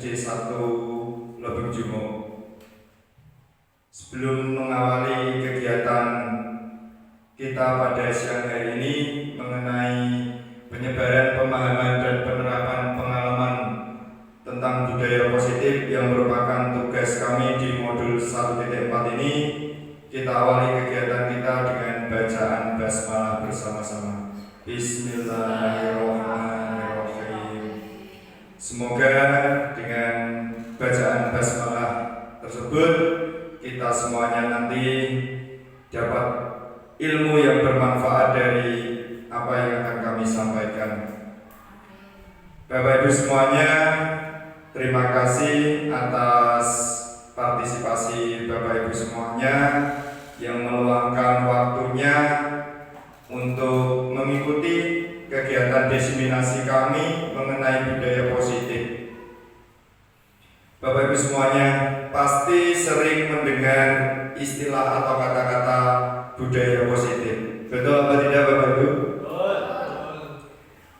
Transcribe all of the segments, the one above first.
C1 Lebeng Jumuk. Sebelum mengawali kegiatan kita pada siang hari ini mengenai penyebaran pemahaman dan penerapan pengalaman tentang budaya positif yang merupakan tugas kami di modul 1.4 ini, kita awali kegiatan kita dengan bacaan basmalah bersama-sama. Bismillahirrahmanirrahim. Semoga dengan bacaan basmalah tersebut kita semuanya nanti dapat ilmu yang bermanfaat dari apa yang akan kami sampaikan. Bapak Ibu semuanya, terima kasih atas partisipasi Bapak Ibu semuanya yang meluangkan waktunya untuk mengikuti kegiatan diseminasi kami mengenai budaya positif. Bapak Ibu semuanya pasti sering mendengar istilah atau kata-kata budaya positif. Betul atau tidak Bapak Ibu?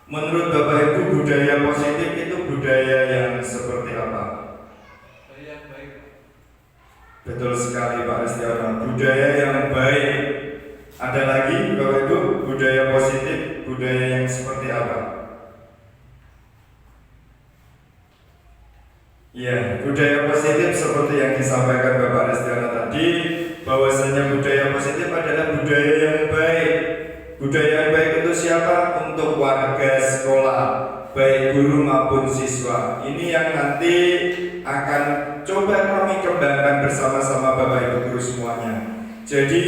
Menurut Bapak Ibu, budaya positif itu budaya yang seperti apa? Betul sekali Pak Ristiono, budaya yang baik. Ada lagi Bapak Ibu, budaya positif, budaya yang seperti apa? Ya, budaya positif seperti yang disampaikan Bapak Ristiono tadi, bahwasanya budaya positif adalah budaya yang baik. Budaya yang baik itu siapa? Untuk warga sekolah, baik guru maupun siswa. Ini yang nanti akan coba kami kembangkan bersama-sama Bapak Ibu guru semuanya. Jadi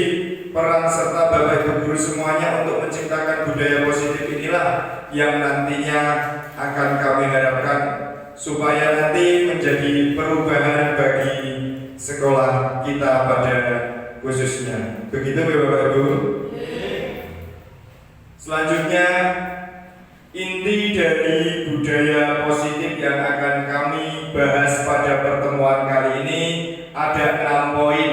peran serta Bapak Ibu guru semuanya untuk menciptakan budaya positif inilah yang nantinya akan kami harapkan supaya nanti menjadi perubahan bagi sekolah kita pada khususnya. Begitu Bapak Ibu. Selanjutnya, inti dari budaya positif yang akan kami bahas pada pertemuan kali ini ada 6 poin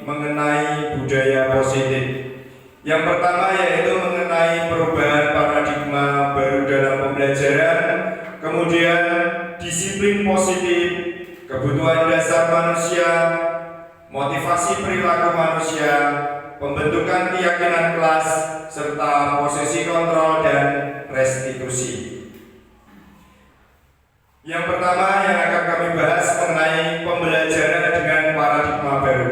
mengenai budaya positif. Yang pertama yaitu mengenai perubahan paradigma baru dalam pembelajaran, kemudian disiplin positif, kebutuhan dasar manusia, motivasi perilaku manusia, pembentukan keyakinan kelas, serta posisi kontrol dan restitusi. Yang pertama yang akan kami bahas mengenai pembelajaran dengan paradigma baru.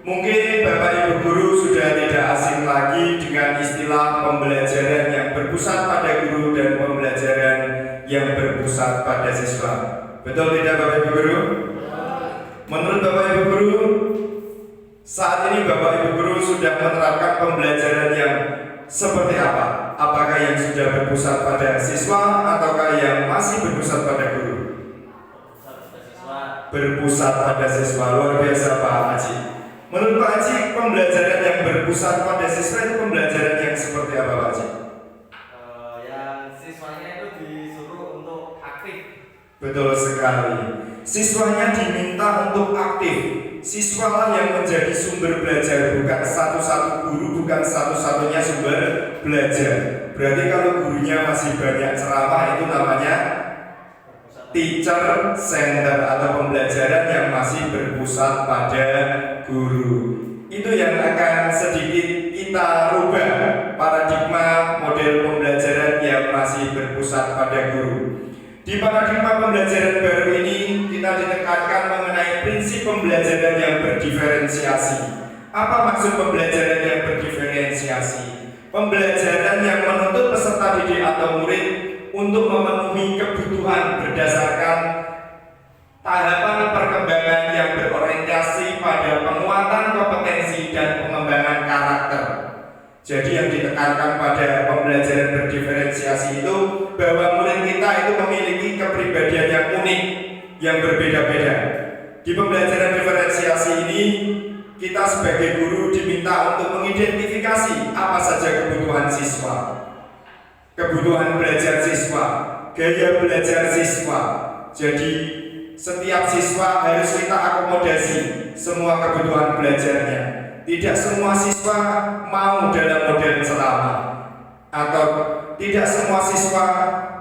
Mungkin Bapak Ibu guru sudah tidak asing lagi dengan istilah pembelajaran yang berpusat pada guru dan pembelajaran yang berpusat pada siswa. Betul tidak Bapak Ibu guru? Menurut Bapak Ibu guru, saat ini Bapak Ibu guru sudah menerapkan pembelajaran yang seperti apa? Apakah yang sudah berpusat pada siswa ataukah yang masih berpusat pada guru? Berpusat pada siswa. Luar biasa Pak Haji. Menurut Pak Haji, pembelajaran yang berpusat pada siswa itu pembelajaran yang seperti apa Pak Haji? Yang siswanya itu disuruh untuk aktif. Betul sekali. Siswanya diminta untuk aktif. Siswalah yang menjadi sumber belajar, bukan satu-satu guru, bukan satu-satunya sumber belajar. Berarti kalau gurunya masih banyak ceramah itu namanya teacher center atau pembelajaran yang masih berpusat pada guru. Itu yang akan sedikit kita rubah paradigma model pembelajaran yang masih berpusat pada guru. Di paradigma pembelajaran baru ini kita ditekankan mengenai prinsip pembelajaran yang berdiferensiasi. Apa maksud pembelajaran yang berdiferensiasi? Pembelajaran yang menuntut peserta didik atau murid untuk memenuhi kebutuhan berdasarkan tahapan perkembangan yang berorientasi pada penguatan kompetensi dan pengembangan karakter. Jadi yang ditekankan pada pembelajaran berdiferensiasi itu bahwa murid kita itu memiliki kepribadian yang unik, yang berbeda-beda. Di pembelajaran diferensiasi ini, kita sebagai guru diminta untuk mengidentifikasi apa saja kebutuhan siswa, kebutuhan belajar siswa, gaya belajar siswa. Jadi setiap siswa harus kita akomodasi semua kebutuhan belajarnya. Tidak semua siswa mau dalam model ceramah, atau tidak semua siswa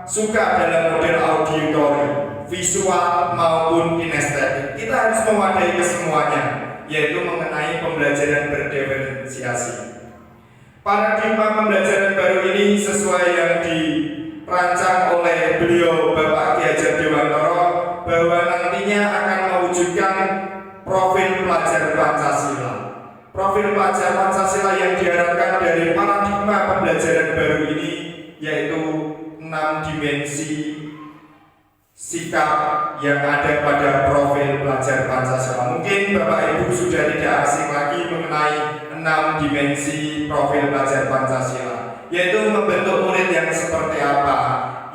suka dalam model auditori, visual maupun kinestetik. Kita harus mewadahi kesemuanya, yaitu mengenai pembelajaran berdiferensiasi. Paradigma pembelajaran baru ini sesuai yang dirancang oleh beliau Bapak Ki Hajar Dewantara, bahwa nantinya akan mewujudkan profil pelajar Pancasila. Profil pelajar Pancasila yang diharapkan dari paradigma pembelajaran baru ini yaitu 6 dimensi sikap yang ada pada profil pelajar Pancasila. Mungkin Bapak Ibu sudah tidak asing lagi mengenai 6 dimensi profil pelajar Pancasila, yaitu membentuk murid yang seperti apa.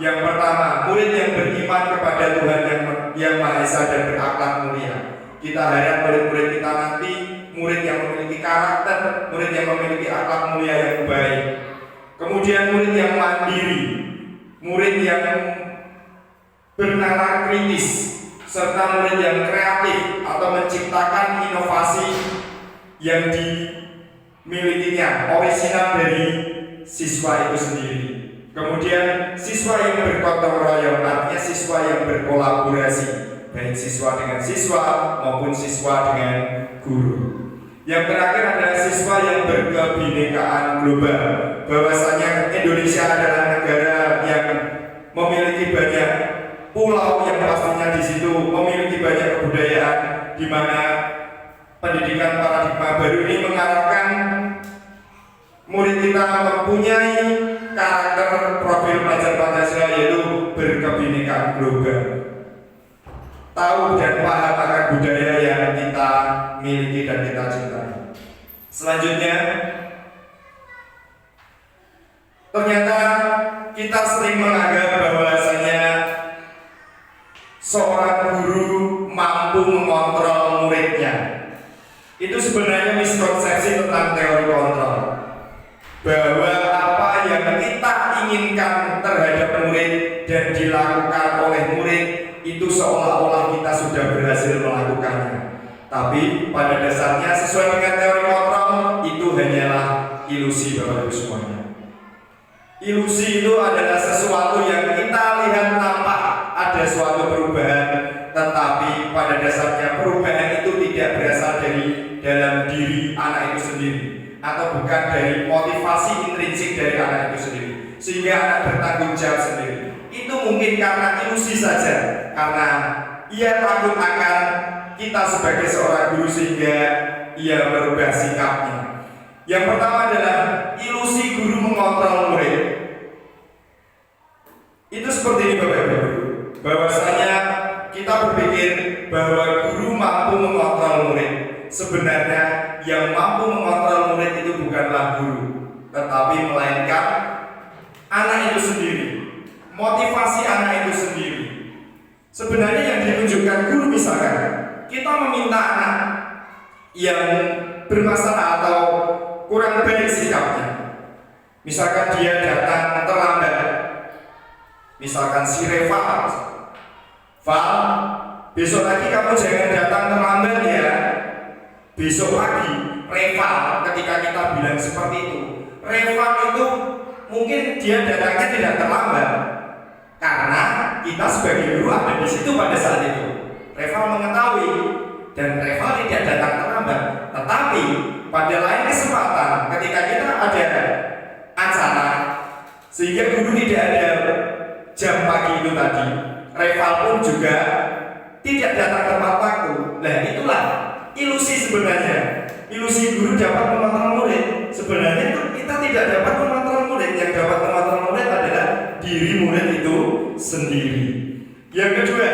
Yang pertama, murid yang beriman kepada Tuhan yang Maha Esa dan berakhlak mulia. Kita harap murid-murid kita nanti murid yang memiliki karakter, murid yang memiliki akhlak mulia yang baik. Kemudian murid yang mandiri, murid yang bernalar kritis, serta murid yang kreatif atau menciptakan inovasi yang dimilikinya, orisinal dari siswa itu sendiri. Kemudian siswa yang bergotong royong, artinya siswa yang berkolaborasi, baik siswa dengan siswa maupun siswa dengan guru. Yang terakhir adalah siswa yang berkebinekaan global, bahwasanya Indonesia adalah negara yang memiliki banyak pulau yang pastinya di situ memiliki banyak kebudayaan, di mana pendidikan paradigma baru ini mengharapkan murid kita mempunyai karakter profil pelajar Pancasila yaitu berkebinekaan global, tahu dan paham akan budaya yang kita miliki dan kita cintai. Selanjutnya, ternyata kita sering menganggap bahwasanya seorang guru mampu mengontrol muridnya. Itu sebenarnya miskonsepsi tentang teori kontrol, bahwa apa yang kita inginkan terhadap murid dan dilakukan oleh murid itu seolah-olah kita sudah berhasil melakukannya. Tapi pada dasarnya sesuai dengan teori kontrol itu hanyalah ilusi, Bapak Ibu semuanya. Ilusi itu adalah sesuatu yang kita lihat nampak ada suatu perubahan, tetapi pada dasarnya perubahan itu tidak berasal dari dalam diri anak itu sendiri, atau bukan dari motivasi intrinsik dari anak itu sendiri, sehingga anak bertanggung jawab sendiri. Itu mungkin karena ilusi saja, karena ia takut akan kita sebagai seorang guru sehingga ia merubah sikapnya. Yang pertama adalah ilusi guru mengontrol murid. Itu seperti ini Bapak Ibu, bahwasanya kita berpikir bahwa guru mampu mengontrol murid. Sebenarnya yang mampu mengontrol murid itu bukanlah guru, tetapi melainkan anak itu sendiri, motivasi anak itu sendiri. Sebenarnya yang ditunjukkan guru, misalkan kita meminta anak yang bermasalah atau kurang baik sikapnya, misalkan dia datang terlambat, misalkan si Reva, Val, besok lagi kamu jangan datang terlambat ya. Besok pagi, Reva, ketika kita bilang seperti itu, Reva itu mungkin dia datangnya tidak terlambat, karena kita sebagai guru ada di situ pada saat itu. Reva mengetahui dan Reva tidak datang terlambat. Tetapi pada lain kesempatan, ketika kita ada acara sehingga guru tidak ada jam pagi itu tadi, Reva pun juga tidak datang tepat waktu. Nah itulah ilusi sebenarnya. Ilusi guru dapat mengontrol murid. Sebenarnya kita tidak dapat mengontrol murid. Yang dapat mengontrol murid adalah diri murid itu sendiri. Yang kedua,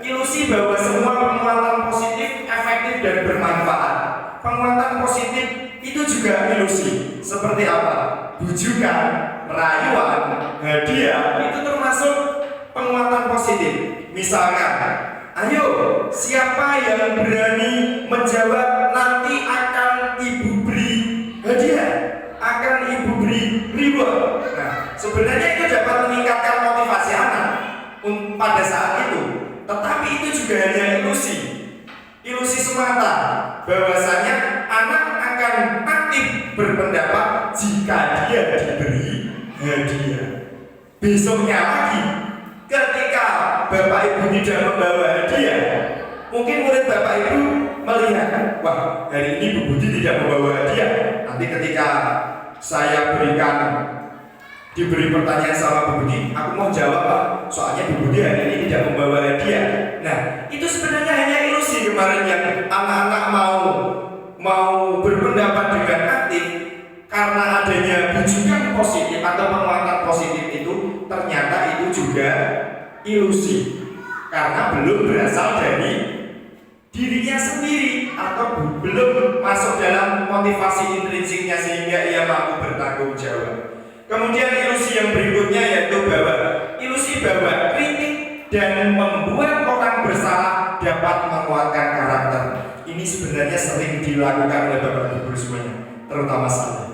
ilusi bahwa semua penguatan positif efektif dan bermanfaat. Penguatan positif itu juga ilusi. Seperti apa? Bujukan, rayuan, hadiah itu termasuk penguatan positif. Misalkan, ayo, siapa yang berani menjawab nanti akan ibu beri hadiah, akan ibu beri reward. Nah, sebenarnya itu dapat meningkatkan motivasi anak pada saat itu. Tetapi itu juga hanya ilusi. Ilusi semata, bahwasanya anak akan aktif berpendapat jika dia diberi hadiah. Besoknya lagi Bapak Ibu tidak membawa hadiah, mungkin murid Bapak Ibu melihat, wah hari ini Bu Budi tidak membawa hadiah. Nanti ketika saya diberi pertanyaan sama Bu Budi, aku mau jawab Pak, soalnya Bu Budi hari ini tidak membawa hadiah. Nah, itu sebenarnya hanya ilusi kemarin yang anak-anak mau berpendapat dengan aktif karena adanya bujukan positif atau penguatan positif itu, ternyata itu juga ilusi karena belum berasal dari dirinya sendiri atau belum masuk dalam motivasi intrinsiknya sehingga ia mampu bertanggung jawab. Kemudian ilusi yang berikutnya yaitu ilusi bahwa kritik dan membuat orang bersalah dapat menguatkan karakter. Ini sebenarnya sering dilakukan oleh Bapak Ibu semuanya, terutama saya.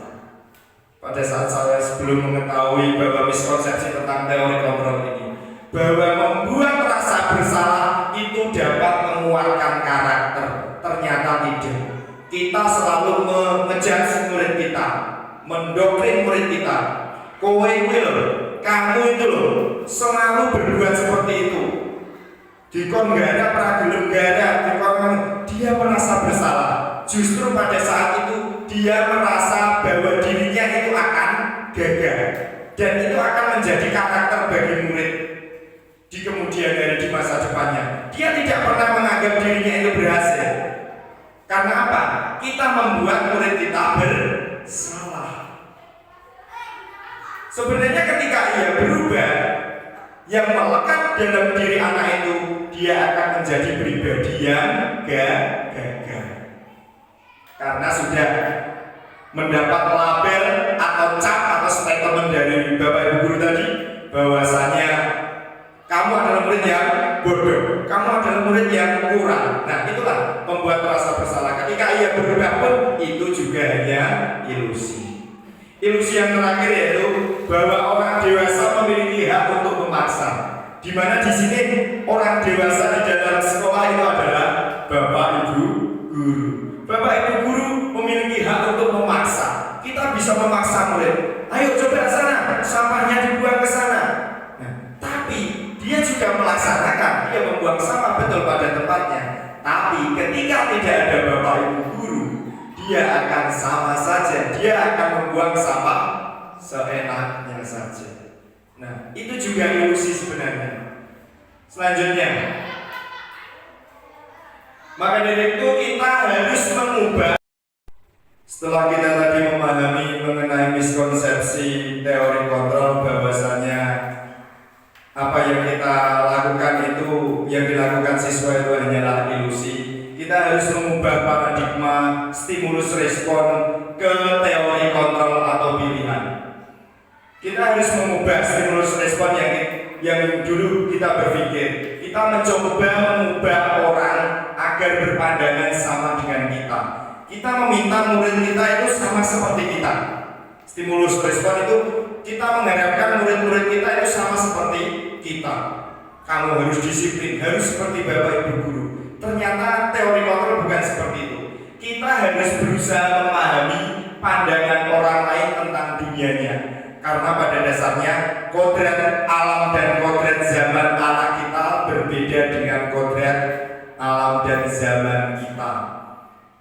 Pada saat saya sebelum mengetahui bahwa miskonsepsi tentang teori kontrol ini, bahwa membuat rasa bersalah itu dapat menguatkan karakter, ternyata tidak. Kita selalu mengejudge murid kita, mendoktrin murid kita. Kowe itu loh, kamu itu loh, selalu berbuat seperti itu. Dikon gara pragelem gara, dia merasa bersalah. Justru pada saat itu dia merasa bahwa dirinya itu akan gagal, dan itu akan menjadi karakter bagi murid di kemudian hari di masa depannya. Dia tidak pernah menganggap dirinya itu berhasil. Karena apa? Kita membuat murid kita bersalah. Sebenarnya ketika ia berubah, yang melekat dalam diri anak itu, dia akan menjadi pribadi yang gagal. Karena sudah mendapat label atau cap atau statement dari Bapak Ibu guru tadi, bahwasanya kamu adalah murid yang bodoh, kamu adalah murid yang kurang. Nah, itulah membuat rasa bersalah. Ketika ia berubah pun, itu juga hanya ilusi. Ilusi yang terakhir yaitu bahwa orang dewasa memiliki hak untuk memaksa. Di mana di sini orang dewasa di dalam sekolah itu adalah Bapak Ibu guru. Bapak Ibu guru memiliki hak untuk memaksa. Kita bisa memaksa murid. Ayo coba sana, sampahnya dibuang ke sana. Nah, tapi dia juga melaksanakan, dia membuang sampah betul pada tempatnya. Tapi ketika tidak ada Bapak Ibu guru, dia akan sama saja, dia akan membuang sampah seenaknya saja. Nah, itu juga ilusi sebenarnya. Selanjutnya, maka dari itu kita harus mengubah. Setelah kita tadi memahami mengenai miskonsepsi teori kontrol, bahwasanya apa yang kita lakukan itu, yang dilakukan siswa itu hanyalah ilusi. Kita harus mengubah paradigma stimulus respon ke teori kontrol atau pilihan. Kita harus mengubah stimulus respon yang dulu kita berpikir. Kita mencoba mengubah orang agar berpandangan sama dengan kita. Kita meminta murid kita itu sama seperti kita. Stimulus respon itu kita mengharapkan murid-murid kita itu sama seperti kita. Kamu harus disiplin, harus seperti Bapak Ibu guru. Ternyata teori kontrol bukan seperti itu. Kita harus berusaha memahami pandangan orang lain tentang dunianya. Karena pada dasarnya kodrat alam dan kodrat zaman anak kita berbeda dengan kodrat alam dan zaman kita.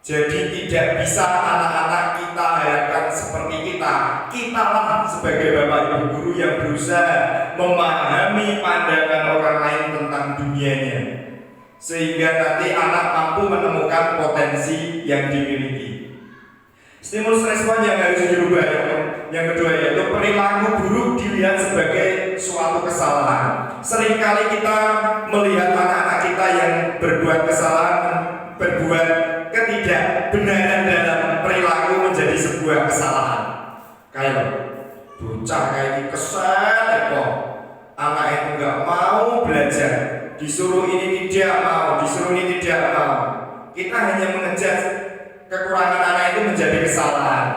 Jadi tidak bisa anak-anak kita harapkan seperti kita. Kitalah sebagai Bapak Ibu guru yang berusaha memahami pandangan orang lain tentang dunianya, sehingga nanti anak mampu menemukan potensi yang dimiliki. Stimulus respon yang harus dirubah yang kedua yaitu perilaku buruk dilihat sebagai suatu kesalahan. Seringkali kita melihat anak-anak kita yang berbuat kesalahan, berbuat ketidakbenaran dalam perilaku menjadi sebuah kesalahan. Kayak bocah kayak kesal kok, anak itu nggak mau belajar, disuruh ini tidak mau, disuruh ini tidak mau. Kita hanya mengejar kekurangan anak itu menjadi kesalahan.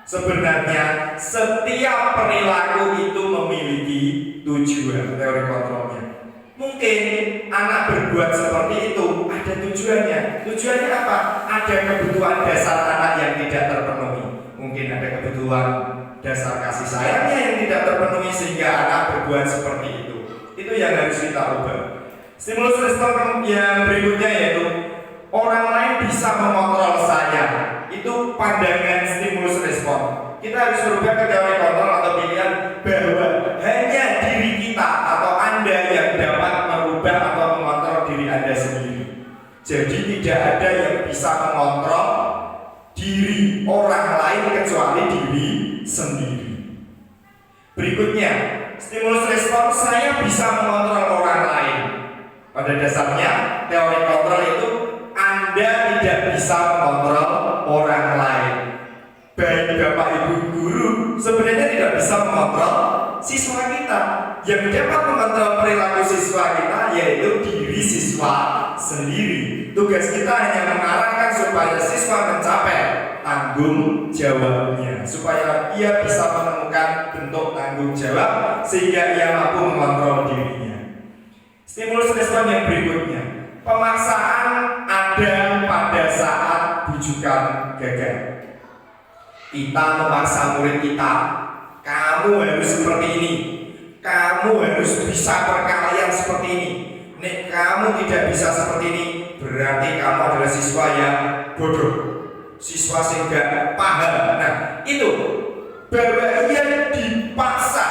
Sebenarnya setiap perilaku itu memiliki tujuan, teori kontrolnya. Mungkin anak berbuat seperti itu ada tujuannya. Tujuannya apa? Ada kebutuhan dasar anak yang tidak terpenuhi. Mungkin ada kebutuhan dasar kasih sayangnya yang tidak terpenuhi sehingga anak berbuat seperti itu. Itu yang harus kita ubah. Stimulus respon yang berikutnya yaitu orang lain bisa mengontrol saya. Itu pandangan stimulus respon. Kita harus berubah ke teori kontrol atau pilihan bahwa hanya diri kita atau Anda yang dapat merubah atau mengontrol diri Anda sendiri. Jadi tidak ada yang bisa mengontrol diri orang lain kecuali diri sendiri. Berikutnya, stimulus respon saya bisa mengontrol orang lain. Pada dasarnya, teori kontrol itu Anda tidak bisa mengontrol orang lain. Baik Bapak Ibu guru sebenarnya tidak bisa mengontrol siswa kita. Yang dapat mengontrol perilaku siswa kita yaitu diri siswa sendiri. Tugas kita hanya mengarahkan supaya siswa mencapai tanggung jawabnya, supaya ia bisa menemukan bentuk tanggung jawab sehingga ia mampu mengontrol dirinya. Stimulus respon yang berikutnya, pemaksaan ada pada saat bujukan gagal. Kita memaksa murid kita, kamu harus seperti ini, kamu harus bisa perkalian seperti ini. Nek kamu tidak bisa seperti ini, berarti kamu adalah siswa yang bodoh, siswa yang gak paham. Nah itu bahwa ia dipaksa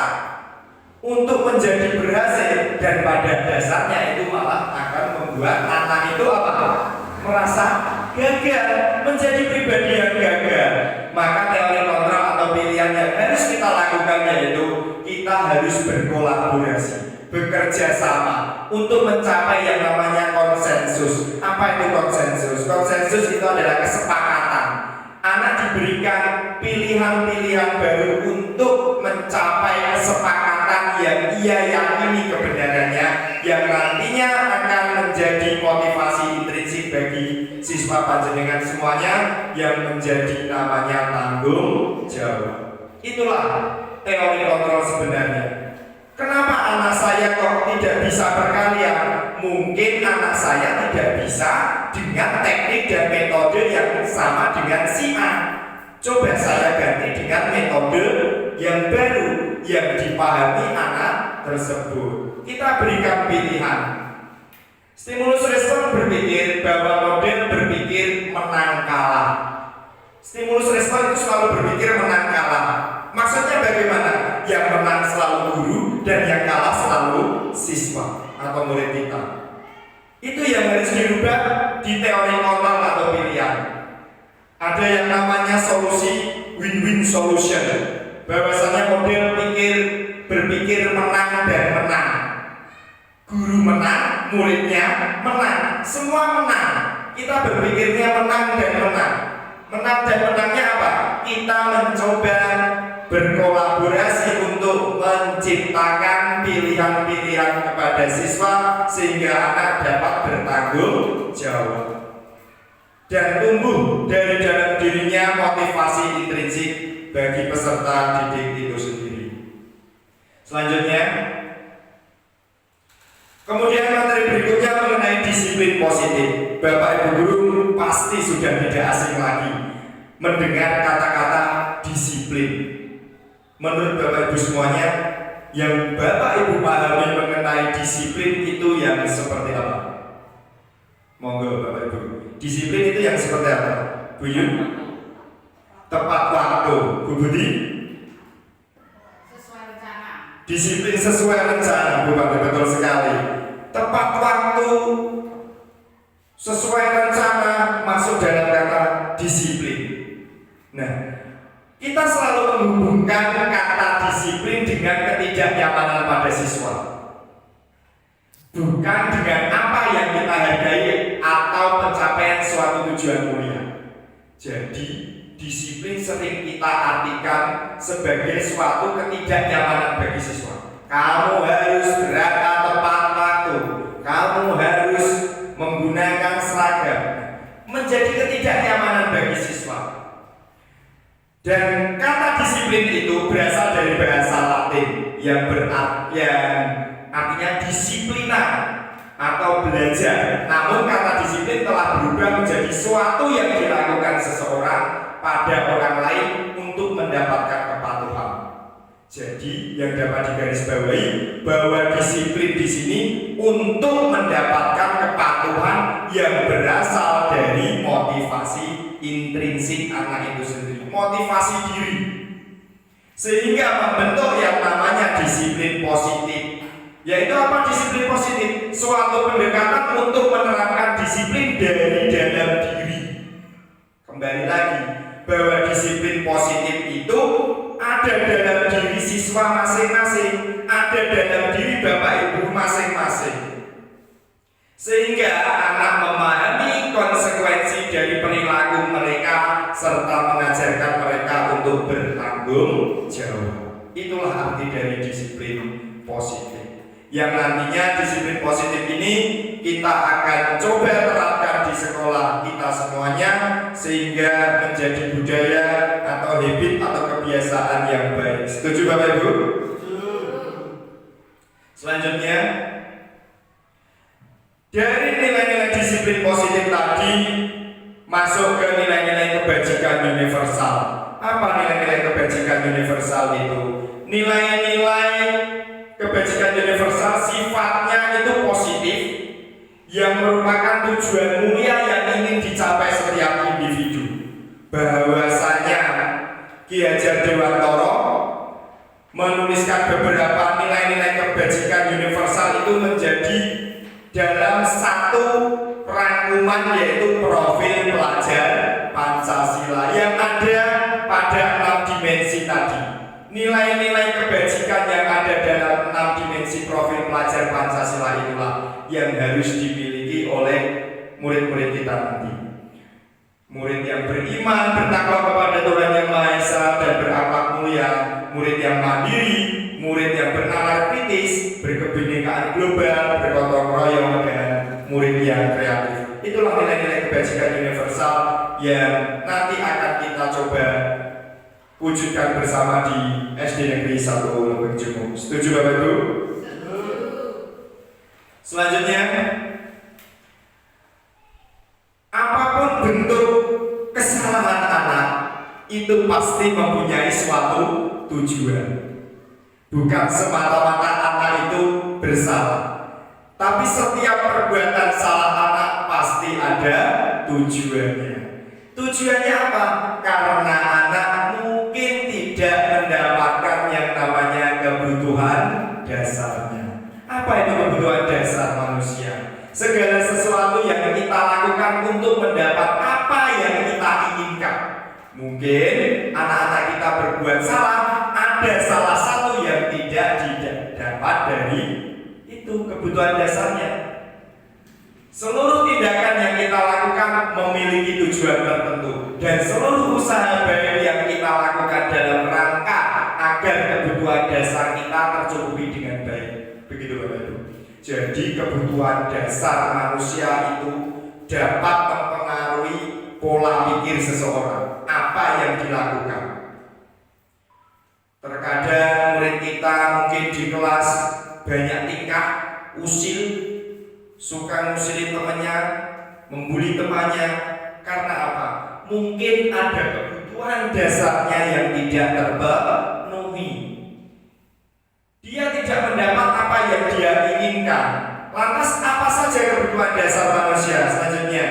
untuk menjadi berhasil, dan pada dasarnya itu malah akan membuat anak itu apa? Merasa gagal, menjadi pribadi yang gagal. Maka teori kontrol atau pilihan yang harus kita lakukan yaitu kita harus berkolaborasi, bekerja sama untuk mencapai yang namanya konsensus. Apa itu konsensus? Konsensus itu adalah kesepakatan. Anak diberikan pilihan-pilihan baru untuk mencapai kesepakatan yang ia yakini kebenarannya, yang nantinya akan menjadi motivasi intrinsik bagi siswa panjenengan semuanya, yang menjadi namanya tanggung jawab. Itulah teori kontrol sebenarnya. Kenapa anak saya kok tidak bisa perkalian? Mungkin anak saya tidak bisa dengan teknik dan metode yang sama dengan si A. Coba saya ganti dengan metode yang baru yang dipahami anak tersebut. Kita berikan pilihan. Stimulus respon berpikir bahwa model berpikir menang kalah. Stimulus respon itu selalu berpikir menang kalah. Maksudnya bagaimana? Yang menang selalu guru dan yang kalah selalu siswa atau murid kita. Itu yang harus dirubah di teori kontrol atau pilihan. Ada yang namanya solusi win-win solution. Bahwasanya model berpikir menang dan menang. Guru menang, muridnya menang, semua menang. Kita berpikirnya menang dan menang. Menang dan menangnya apa? Kita mencoba berkolaborasi untuk menciptakan pilihan-pilihan kepada siswa sehingga anak dapat bertanggung jawab dan tumbuh dari dalam dirinya motivasi intrinsik bagi peserta didik itu sendiri. Selanjutnya, kemudian materi berikutnya mengenai disiplin positif. Bapak Ibu guru pasti sudah tidak asing lagi mendengar kata-kata disiplin. Menurut Bapak Ibu semuanya, yang Bapak Ibu pahami mengenai disiplin itu yang seperti apa? Monggo Bapak Ibu. Disiplin itu yang seperti apa? Bu Yun? Tepat waktu. Bu Budi? Sesuai rencana. Disiplin sesuai rencana, Bu Budi, betul sekali. Tepat waktu, sesuai rencana, masuk dalam kata disiplin. Nah, kita selalu menghubungkan kata disiplin dengan ketidaknyamanan pada siswa, bukan dengan apa yang kita hargai atau pencapaian suatu tujuan mulia. Jadi, disiplin sering kita artikan sebagai suatu ketidaknyamanan bagi siswa. Kamu harus berangkat tepat waktu, kamu harus menggunakan seragam, menjadi ketidaknyamanan bagi siswa. Dan kata disiplin itu berasal dari bahasa Latin yang artinya disiplina atau belajar. Namun kata disiplin telah berubah menjadi suatu yang dilakukan seseorang pada orang lain untuk mendapatkan kepatuhan. Jadi yang dapat digarisbawahi bahwa disiplin di sini untuk mendapatkan kepatuhan yang berasal dari motivasi intrinsik anak itu sendiri, motivasi diri, sehingga membentuk yang namanya disiplin positif. Yaitu apa disiplin positif? Suatu pendekatan untuk menerapkan disiplin dari dalam diri. Kembali lagi, bahwa disiplin positif itu ada dalam diri siswa masing-masing, ada dalam diri bapak ibu masing-masing. Sehingga anak memahami konsekuensi dari perilaku mereka serta mengajarkan mereka untuk bertanggung jawab. Itulah arti dari disiplin positif. Yang nantinya disiplin positif ini kita akan coba terapkan di sekolah kita semuanya sehingga menjadi budaya atau habit atau kebiasaan yang baik. Setuju Bapak Ibu? Selanjutnya, dari nilai-nilai disiplin positif tadi masuk ke nilai-nilai kebajikan universal. Apa nilai-nilai kebajikan universal itu? Nilai-nilai kebajikan universal sifatnya itu positif, yang merupakan tujuan mulia yang ingin dicapai setiap individu. Bahwasanya Ki Hajar Dewantara menuliskan beberapa nilai-nilai kebajikan universal itu menjadi dalam satu rangkuman, yaitu profil pelajar Pancasila yang ada pada 6 dimensi tadi. Nilai-nilai kebajikan yang ada dalam 6 dimensi profil pelajar Pancasila itulah yang harus dimiliki oleh murid-murid kita nanti. Murid yang beriman, bertakwa kepada Tuhan Yang Maha Esa dan berakhlak mulia, murid yang mandiri, murid yang bernalar kritis, berkebinekaan global, bergotong royong, dan murid yang kreatif. Itulah nilai-nilai kebajikan universal yang nanti akan kita coba wujudkan bersama di SD Negeri 1 Lebak Jumung. Setuju Bapak Ibu? Selanjutnya, apapun bentuk kesalahan anak itu pasti mempunyai suatu tujuan. Bukan semata-mata anak itu bersalah, tapi setiap perbuatan salah anak pasti ada tujuannya. Tujuannya apa? Karena anak mungkin tidak mendapatkan yang namanya kebutuhan dasarnya. Apa itu kebutuhan dasar manusia? Segala sesuatu yang kita lakukan untuk mendapat apa yang kita inginkan. Mungkin anak-anak kita berbuat salah, ada salah satu yang tidak didapat dari itu kebutuhan dasarnya. Seluruh tindakan yang kita lakukan memiliki tujuan tertentu, dan seluruh usaha baik yang kita lakukan dalam rangka agar kebutuhan dasar kita tercukupi dengan baik. Begitu Bapak Ibu. Jadi kebutuhan dasar manusia itu dapat mempengaruhi pola pikir seseorang, apa yang dilakukan. Terkadang murid kita mungkin di kelas banyak tingkah, usil, suka ngusilin temannya, membuli temannya. Karena apa? Mungkin ada kebutuhan dasarnya yang tidak terpenuhi. Dia tidak mendapat apa yang dia inginkan. Lantas apa saja kebutuhan dasar manusia? Selanjutnya,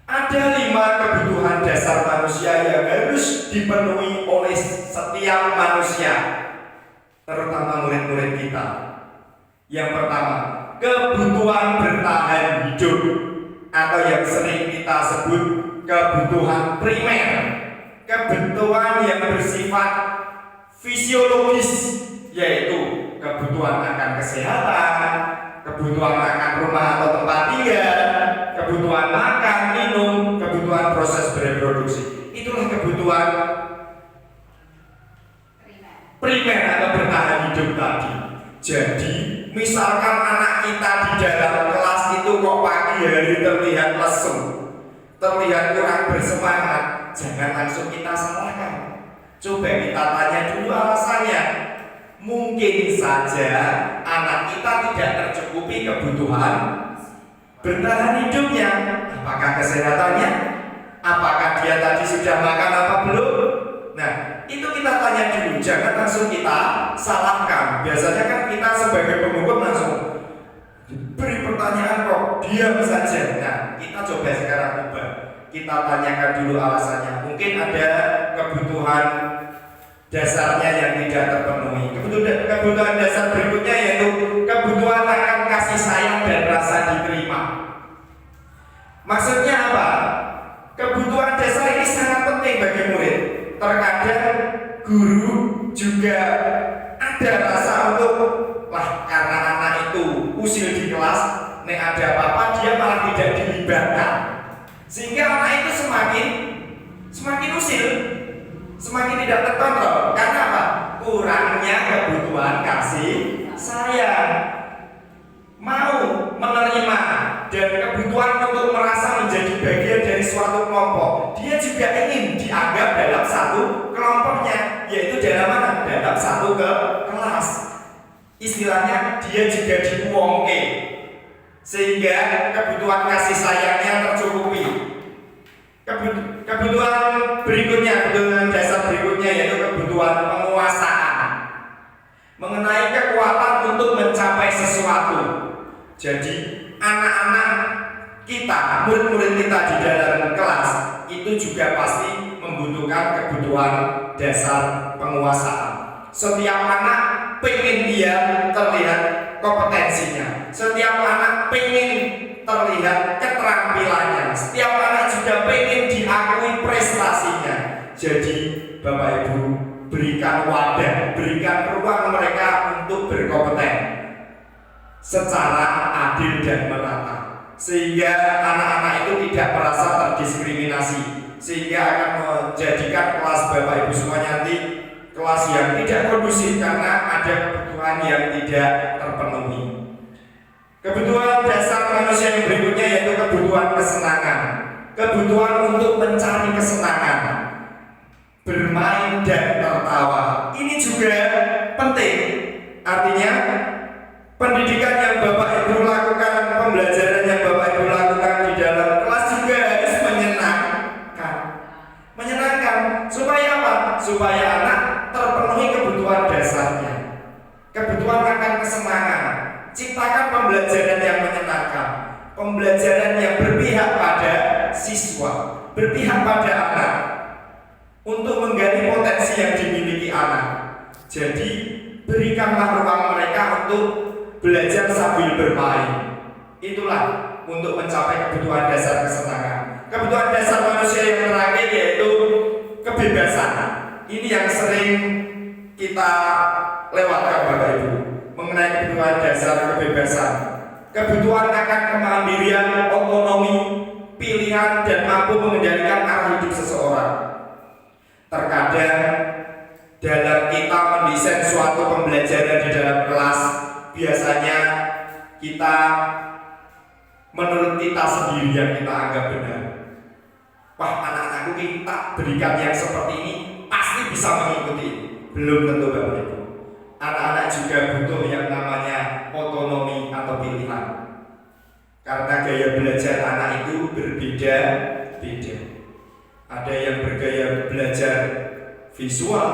ada 5 kebutuhan dasar manusia yang harus dipenuhi oleh setiap manusia, terutama murid-murid kita. Yang pertama, kebutuhan bertahan hidup, atau yang sering kita sebut kebutuhan primer, kebutuhan yang bersifat fisiologis, yaitu kebutuhan akan kesehatan, kebutuhan akan rumah atau tempat tinggal, kebutuhan makan, minum, kebutuhan proses bereproduksi. Itulah kebutuhan primer atau bertahan hidup tadi. Jadi, misalkan anak kita di dalam kelas itu kok pagi hari terlihat lesu, terlihat kurang bersemangat, jangan langsung kita salahkan. Coba kita tanya dulu alasannya. Mungkin saja anak kita tidak tercukupi kebutuhan bertahan hidupnya. Apakah kesehatannya? Apakah dia tadi sudah makan apa belum? Nah, itu kita tanya dulu, jangan langsung kita salahkan. Biasanya kan kita sebagai penghukum langsung beri pertanyaan kok diam saja. Nah, kita coba sekarang ubah. Kita tanyakan dulu alasannya. Mungkin ada kebutuhan dasarnya yang tidak terpenuhi. Kebutuhan dasar berikutnya yaitu kebutuhan akan kasih sayang dan rasa diterima. Maksudnya apa? Kebutuhan dasar ini sangat penting bagi murid. Terkadang guru juga ada rasa untuk karena anak itu usil di kelas, nek ada apa-apa dia malah tidak dilibatkan, sehingga anak itu semakin usil, semakin tidak terkontrol. Karena apa? Kurangnya kebutuhan kasih sayang, mau menerima dan kebutuhan untuk merasa menjadi bagian dari suatu kelompok. Dia juga ingin dianggap dalam satu kelompoknya, yaitu dalam mana? Dalam satu kelas. Istilahnya dia juga diuongke, sehingga kebutuhan kasih sayangnya tercukupi. Kebutuhan berikutnya, kebutuhan dasar berikutnya yaitu kebutuhan penguasaan, mengenai kekuatan untuk mencapai sesuatu. Jadi anak-anak kita, murid-murid kita di dalam kelas itu juga pasti membutuhkan kebutuhan dasar penguasaan. Setiap anak pengen dia terlihat kompetensinya, setiap anak pengen terlihat keterampilannya, setiap anak juga pengen diakui prestasinya. Jadi Bapak Ibu, berikan wadah, berikan ruang mereka untuk berkompeten secara adil dan merata, sehingga anak-anak itu tidak merasa terdiskriminasi, sehingga akan menjadikan kelas Bapak Ibu semuanya nanti kelas yang tidak kondusif karena ada kebutuhan yang tidak terpenuhi. Kebutuhan dasar manusia yang berikutnya yaitu kebutuhan kesenangan, kebutuhan untuk mencari kesenangan, bermain dan tertawa. Ini juga penting. Artinya pendidikan yang Bapak Ibu lakukan, pembelajaran yang Bapak Ibu lakukan di dalam kelas juga harus menyenangkan. Supaya apa? Supaya anak terpenuhi kebutuhan dasarnya, kebutuhan akan kesenangan. Ciptakan pembelajaran yang menyenangkan, pembelajaran yang berpihak pada siswa, berpihak pada anak, untuk menggali potensi yang dimiliki anak. Jadi berikanlah ruang mereka untuk belajar sambil bermain. Itulah untuk mencapai kebutuhan dasar kesenangan. Kebutuhan dasar manusia yang terakhir yaitu kebebasan. Ini yang sering kita lewatkan Bapak Ibu, mengenai kebutuhan dasar kebebasan. Kebutuhan akan kemandirian, otonomi, pilihan dan mampu mengendalikan arah hidup seseorang. Terkadang dalam kita mendesain suatu pembelajaran di dalam kelas, biasanya kita menurut kita sendiri yang kita anggap benar. Wah, anak-anakku kita berikan yang seperti ini pasti bisa mengikuti. Belum tentu Bapak Ibu. Anak-anak juga butuh yang namanya otonomi atau pilihan. Karena gaya belajar anak itu berbeda-beda. Ada yang bergaya belajar visual,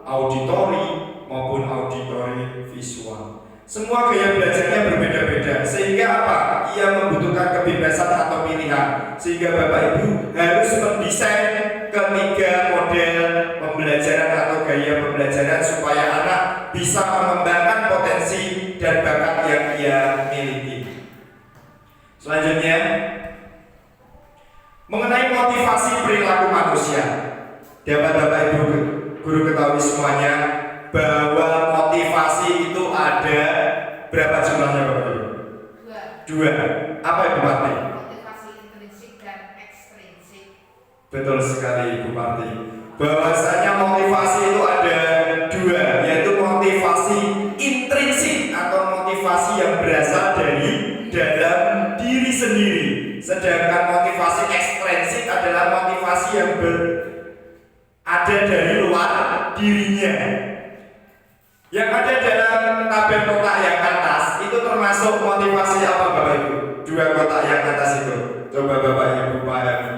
auditori maupun auditori visual. Semua gaya belajarnya berbeda-beda, sehingga apa? Ia membutuhkan kebebasan atau pilihan. Sehingga Bapak Ibu harus mendesain ketiga model pembelajaran atau gaya pembelajaran supaya anak bisa mengembangkan potensi dan bakat yang ia miliki. Selanjutnya, mengenai motivasi perilaku manusia. Dapat Bapak Ibu guru ketahui semuanya bahwa motivasi itu ada berapa jumlahnya Bapak Ibu? Dua. Apa itu Parti? Motivasi intrinsik dan ekstrinsik. Betul sekali Ibu Parti. Bahwasanya motivasi itu ada dua, yaitu motivasi intrinsik atau motivasi yang berasal dari dalam diri sendiri. Sedangkan motivasi ekstrinsik adalah motivasi yang ada dari luar dirinya. Yang ada dalam tabel kotak yang atas itu termasuk motivasi apa Bapak Ibu? Dua kotak yang atas itu. Coba Bapak Ibu pahami.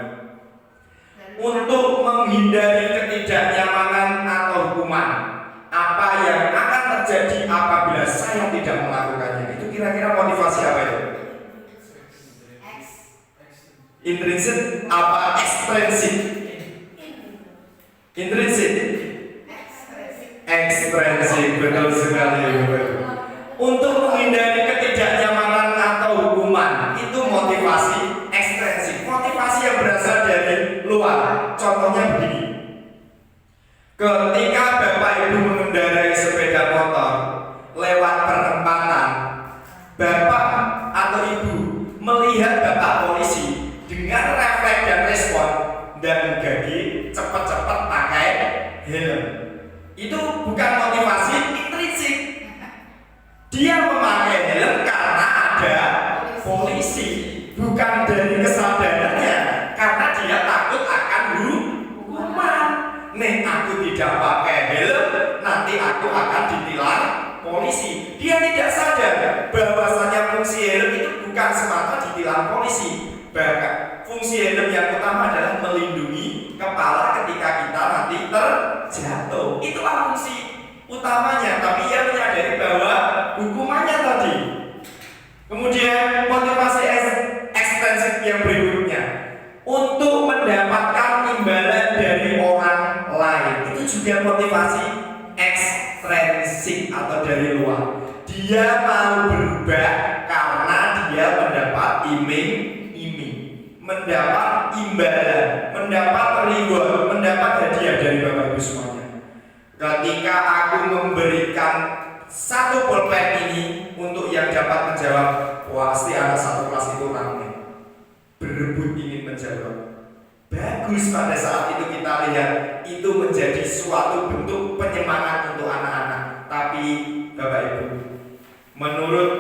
Untuk menghindari ketidaknyamanan yang akan terjadi apabila saya tidak melakukannya. Itu kira-kira motivasi apa itu? Intrinsik apa ekstrinsik? Intrinsik. Ekstrinsik, betul sekali. Untuk menghindari ketidaknyamanan atau hukuman, itu motivasi ekstrinsik. Motivasi yang berasal dari luar. Contohnya begini. Ketika Bapak Ibu mengendarai sepeda motor lewat perempatan, Bapak atau Ibu melihat Bapak polisi dengan refleks dan respon dan gigi cepat-cepat pakai helm. Itu bukan motivasi intrinsik. Dia memakai helm karena ada polisi, bukan dari kesadarannya, karena dia takut akan hukuman. Nih, aku tidak pakai helm, nanti aku akan ditilang polisi. Dia tidak sadar bahwasanya fungsi helm itu bukan semata ditilang polisi. Bahkan fungsi helm yang utama adalah melindungi kepala ketika kita nanti terjatuh. Itulah fungsi utamanya, tapi ia menyadari bahwa hukumannya tadi. Kemudian motivasi ekstrinsik yang berikutnya, untuk mendapatkan imbalan dari orang lain. Itu juga motivasi ekstrinsik atau dari luar. Dia mau berubah karena dia mendapat iming-iming, mendapat imbalan, mendapat reward, mendapat hadiah dari Bapak Ibu semuanya. Ketika aku memberikan satu pulpen ini untuk yang dapat menjawab, pasti anak satu kelas itu ramai berebut ingin menjawab. Bagus, pada saat itu kita lihat itu menjadi suatu bentuk penyemangat untuk anak-anak. Tapi Bapak Ibu, menurut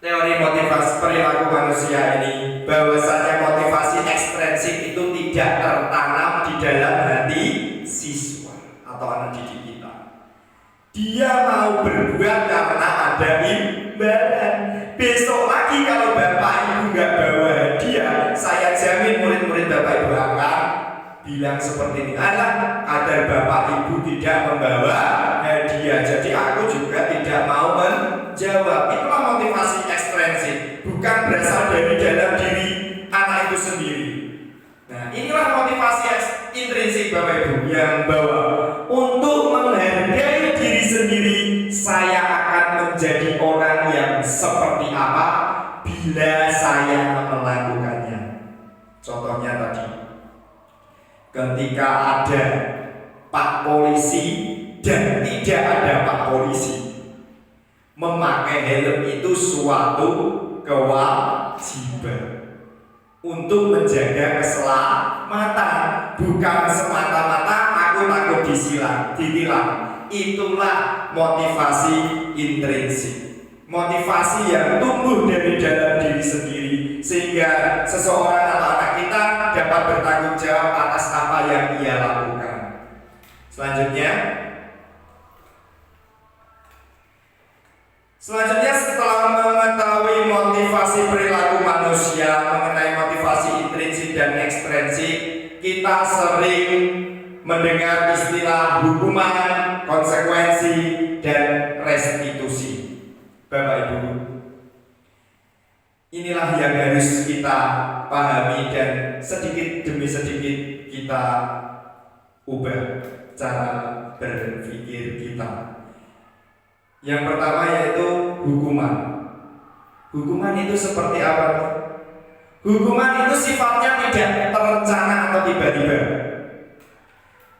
teori motivasi perilaku manusia ini, bahwasanya motivasi ekstrinsik itu tidak tertanam di dalam hati siswa atau anak didik kita. Dia mau berbuat karena ada imbalan. Besok lagi kalau Bapak Ibu nggak bawa hadiah, saya jamin murid-murid Bapak Ibu akan bilang seperti ini, alah, agar Bapak Ibu tidak membawa hadiah, jadi aku juga tidak mau menjawab. Itulah motivasi ekstrinsik, bukan berasal dari dalam diri anak itu sendiri. Nah, inilah motivasi intrinsik Bapak Ibu yang bawa untuk menghargai diri sendiri. Saya akan menjadi orang yang seperti apa bila saya melakukannya. Contohnya tadi, ketika ada Pak Polisi dan tidak ada Pak Polisi, memakai helm itu suatu kewajiban untuk menjaga keselamatan, bukan semata-mata aku takut ditilang. Itulah motivasi intrinsik, motivasi yang tumbuh dari dalam diri sendiri, sehingga seseorang atau anak kita dapat bertanggung jawab atas apa yang ia lakukan. Selanjutnya setelah mengetahui motivasi perilaku manusia mengenai motivasi intrinsik dan ekstrinsik, kita sering mendengar istilah hukuman, konsekuensi, dan restitusi. Bapak Ibu, inilah yang harus kita pahami dan sedikit demi sedikit kita ubah cara berpikir kita. Yang pertama yaitu hukuman. Hukuman itu seperti apa? Hukuman itu sifatnya tidak terencana atau tiba-tiba.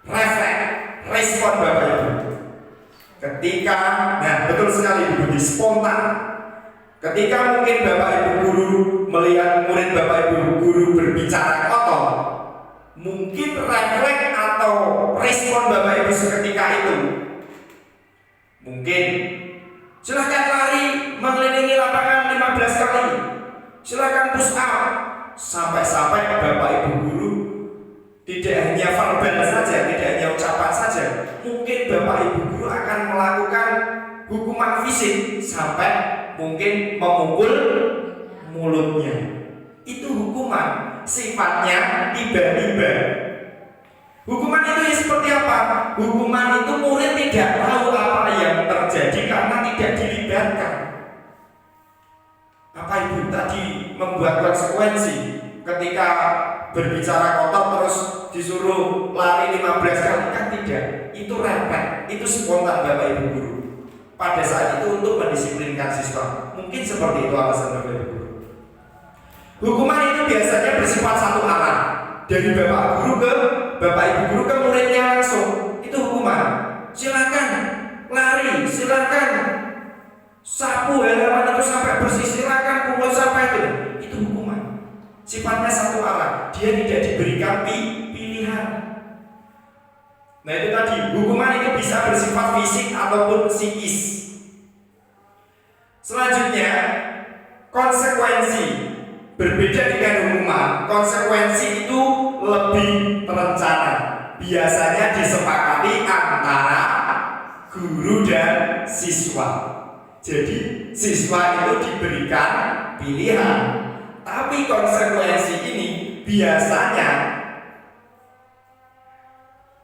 Refleks, respon Bapak Ibu. Ketika, nah betul sekali Ibu, spontan. Ketika mungkin Bapak Ibu guru melihat murid Bapak Ibu guru berbicara kotor, mungkin refleks atau respon Bapak Ibu seketika itu mungkin silahkan lari mengelilingi lapangan 15 kali, silahkan push up, sampai-sampai Bapak Ibu guru tidak hanya verbal saja, tidak hanya ucapan saja, mungkin Bapak Ibu guru akan melakukan hukuman fisik sampai mungkin memukul mulutnya. Itu hukuman, sifatnya tiba-tiba. Hukuman itu ya seperti apa? Hukuman itu murid tidak tahu apa yang terjadi karena tidak dilibatkan. Apa ibu tadi membuat konsekuensi ketika berbicara kotor terus disuruh lari 15 kali? Kan tidak. Itu repot, itu spontan Bapak Ibu guru. Pada saat itu untuk mendisiplinkan siswa. Mungkin seperti itu alasan Bapak Ibu guru. Hukuman itu biasanya bersifat satu arah, dari Bapak guru ke Bapak Ibu guru ke muridnya langsung. Itu hukuman. Silakan lari, silakan sapu halaman itu sampai bersih, silakan pungut sampah itu hukuman. Sifatnya satu arah, dia tidak diberikan pilihan. Nah itu tadi, hukuman itu bisa bersifat fisik ataupun psikis. Selanjutnya, konsekuensi. Berbeda dengan hukuman, konsekuensi itu lebih terencana. Biasanya disepakati antara guru dan siswa. Jadi siswa itu diberikan pilihan, tapi konsekuensi ini biasanya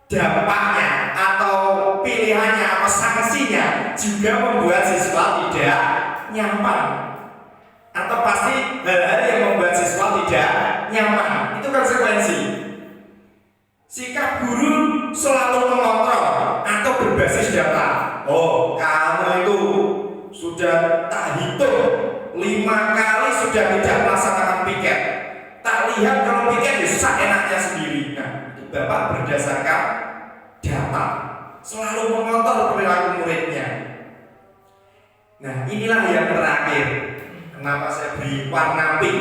dampaknya atau pilihannya atau sanksinya juga membuat siswa tidak nyaman, atau pasti hal-hal yang membuat siswa tidak nyaman. Itu konsekuensi. Sikap guru selalu mengontrol atau berbasis data. Oh, kamu itu sudah tak hitung 5 kali sudah tidak melaksanakan piket. Tak lihat kalau piket bisa enaknya sendiri. Nah, itu Bapak berdasarkan data, selalu mengontrol perilaku muridnya. Nah, inilah yang terakhir. Kenapa saya beri warna pink?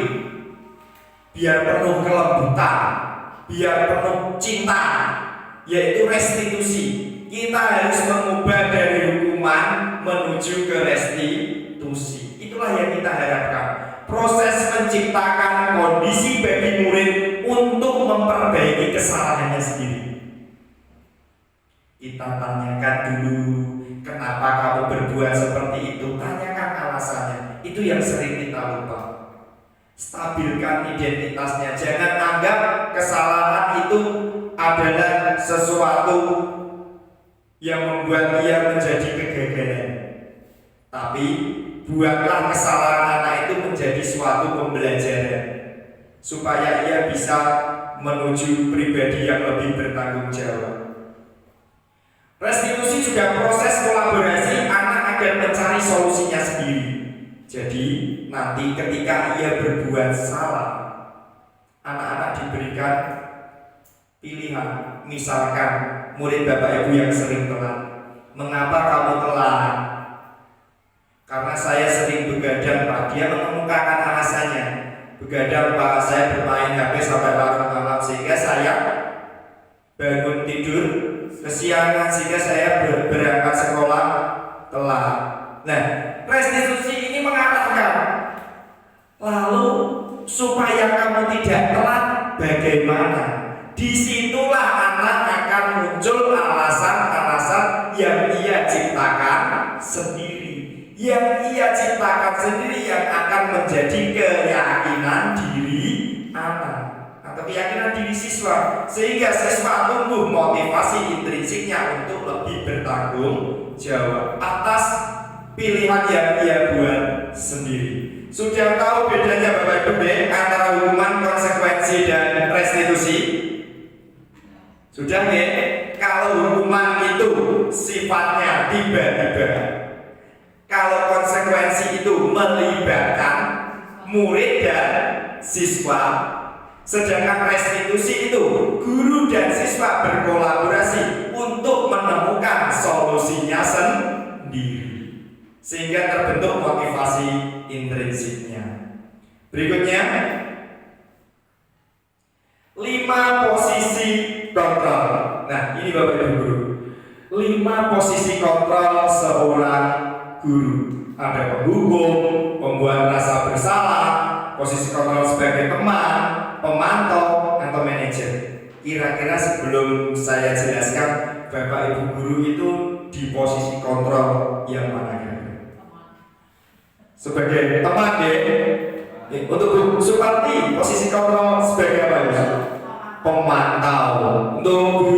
Biar penuh kelembutan, biar penuh cinta, yaitu restitusi. Kita harus mengubah dari hukuman menuju ke restitusi. Itulah yang kita harapkan. Proses menciptakan kondisi bagi murid untuk memperbaiki kesalahannya sendiri. Kita tanyakan dulu, kenapa kamu berbuat seperti itu? Tanyakan alasannya. Itu yang sering kita lupa. Stabilkan identitasnya. Jangan anggap kesalahan itu adalah sesuatu yang membuat dia menjadi kegagalan. Tapi buatlah kesalahan anak itu menjadi suatu pembelajaran, supaya ia bisa menuju pribadi yang lebih bertanggung jawab. Restitusi juga proses kolaborasi anak agar mencari solusinya sendiri. Jadi nanti ketika ia berbuat salah, anak-anak diberikan pilihan. Misalkan murid Bapak Ibu yang sering telat, mengapa kamu telat? Karena saya sering begadang Pak. Dia mengemukakan alasannya. Begadang Pak, saya bermain HP sampai larut malam sehingga saya bangun tidur kesiangan sehingga saya berangkat sekolah telat. Nah, restitusi ini mengatakan, lalu supaya kamu tidak telat bagaimana? Disitulah anak akan muncul alasan-alasan yang ia ciptakan sendiri. Yang ia ciptakan sendiri yang akan menjadi keyakinan diri anak atau keyakinan diri siswa, sehingga siswa tumbuh motivasi intrinsiknya untuk lebih bertanggung jawab atas pilihan yang ia buat sendiri. Sudah tahu bedanya Bapak Ibu antara hukuman, konsekuensi, dan restitusi? Sudah ya? Kalau hukuman itu sifatnya tiba-tiba, kalau konsekuensi itu melibatkan murid dan siswa, sedangkan restitusi itu guru dan siswa berkolaborasi untuk menemukan solusinya sendiri, sehingga terbentuk motivasi intrinsiknya. Berikutnya, 5 posisi kontrol. Nah, ini Bapak Ibu guru, 5 posisi kontrol seorang guru. Ada penghukum, pembuat rasa bersalah, posisi kontrol sebagai teman, pemantau, atau manajer. Kira-kira sebelum saya jelaskan, Bapak Ibu guru itu di posisi kontrol yang mana kira-kira? Sebagai teman deh. Untuk Bu Suparti, posisi kontrol sebagai apa ya? Pemantau. Untuk Bu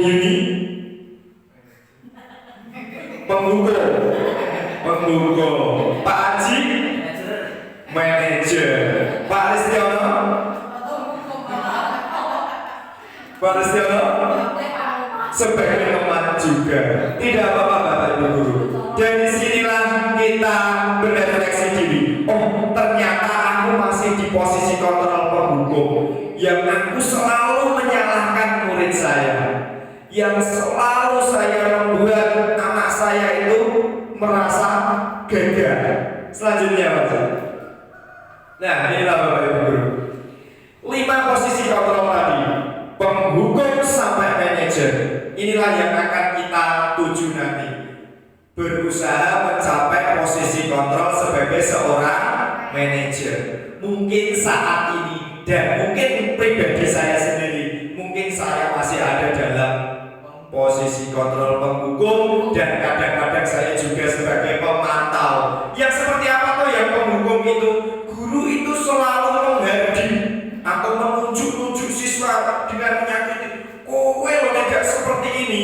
Pak Ristiono sebagai teman juga. Tidak apa-apa Bapak Ibu Guru. Dari sinilah kita berefleksi diri. Oh, ternyata aku masih di posisi kontrol penghukum, yang aku selalu menyalahkan murid saya, yang selalu saya membuat anak saya itu merasa gagal. Selanjutnya Pak. Nah, inilah Bapak Ibu Guru. 5 posisi kontrol tadi, penghukum sampai manajer. Inilah yang akan kita tuju nanti. Berusaha mencapai posisi kontrol sebagai seorang manajer. Mungkin saat ini dan mungkin pribadi saya sendiri, mungkin saya masih ada dalam posisi kontrol penghukum dan kadang-kadang saya juga sebagai pemantau. Yang seperti apa tuh yang penghukum itu? Guru itu selalu menghardik atau menunjuk-nunjuk siswa dengan menyakiti. Kowe lo tidak seperti ini.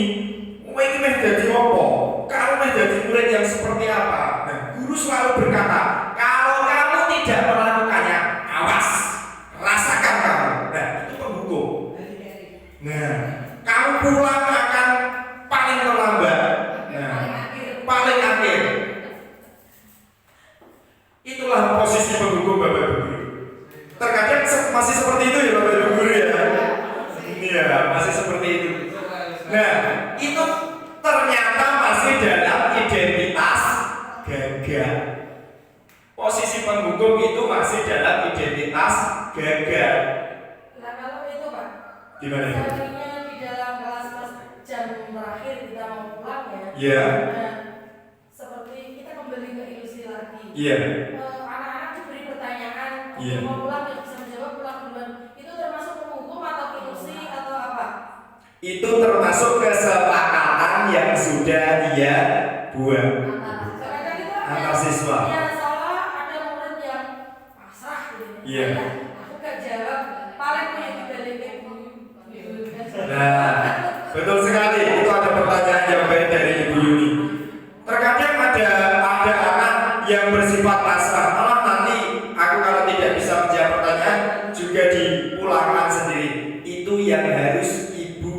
Kowe ini meh jadi apa? Kamu meh jadi murid yang seperti apa? Nah, guru selalu berkata, kalau kamu tidak melakukannya, awas, rasakan kamu. Nah, itu penghukum. Nah, kamu pulang akan paling terlambat. Nah, paling akhir. Itulah posisi penghukum Bapak Ibu Guru. Terkadang masih seperti itu ya Bapak Ibu Guru ya. Iya, masih seperti itu. Nah, itu ternyata masih dalam identitas gagal. Posisi penghukum itu masih dalam identitas gagal. Nah kalau itu Pak, Gimana? misalnya di dalam kelas jam terakhir kita mau pulang ya. Iya. Nah, seperti kita kembali ke ilusi lagi. Iya. Anak-anak diberi pertanyaan, Iya. mau pulang nggak bisa menjawab, pulang duluan. Itu termasuk penghukum atau ilusi atau apa? Itu termasuk kesepakatan yang sudah dia buat Kadang-kadang itu antar siswa. ya salah, ada murid yang pasrah gitu. Iya. Aku gak jawab, paling punya dibalik ibu. Nah, betul sekali. Itu ada pertanyaan yang baik dari Ibu Yuni. Terkadang ada anak yang bersifat pasrah. Malah nanti aku kalau tidak bisa menjawab pertanyaan juga dipulangkan sendiri. Itu yang harus ibu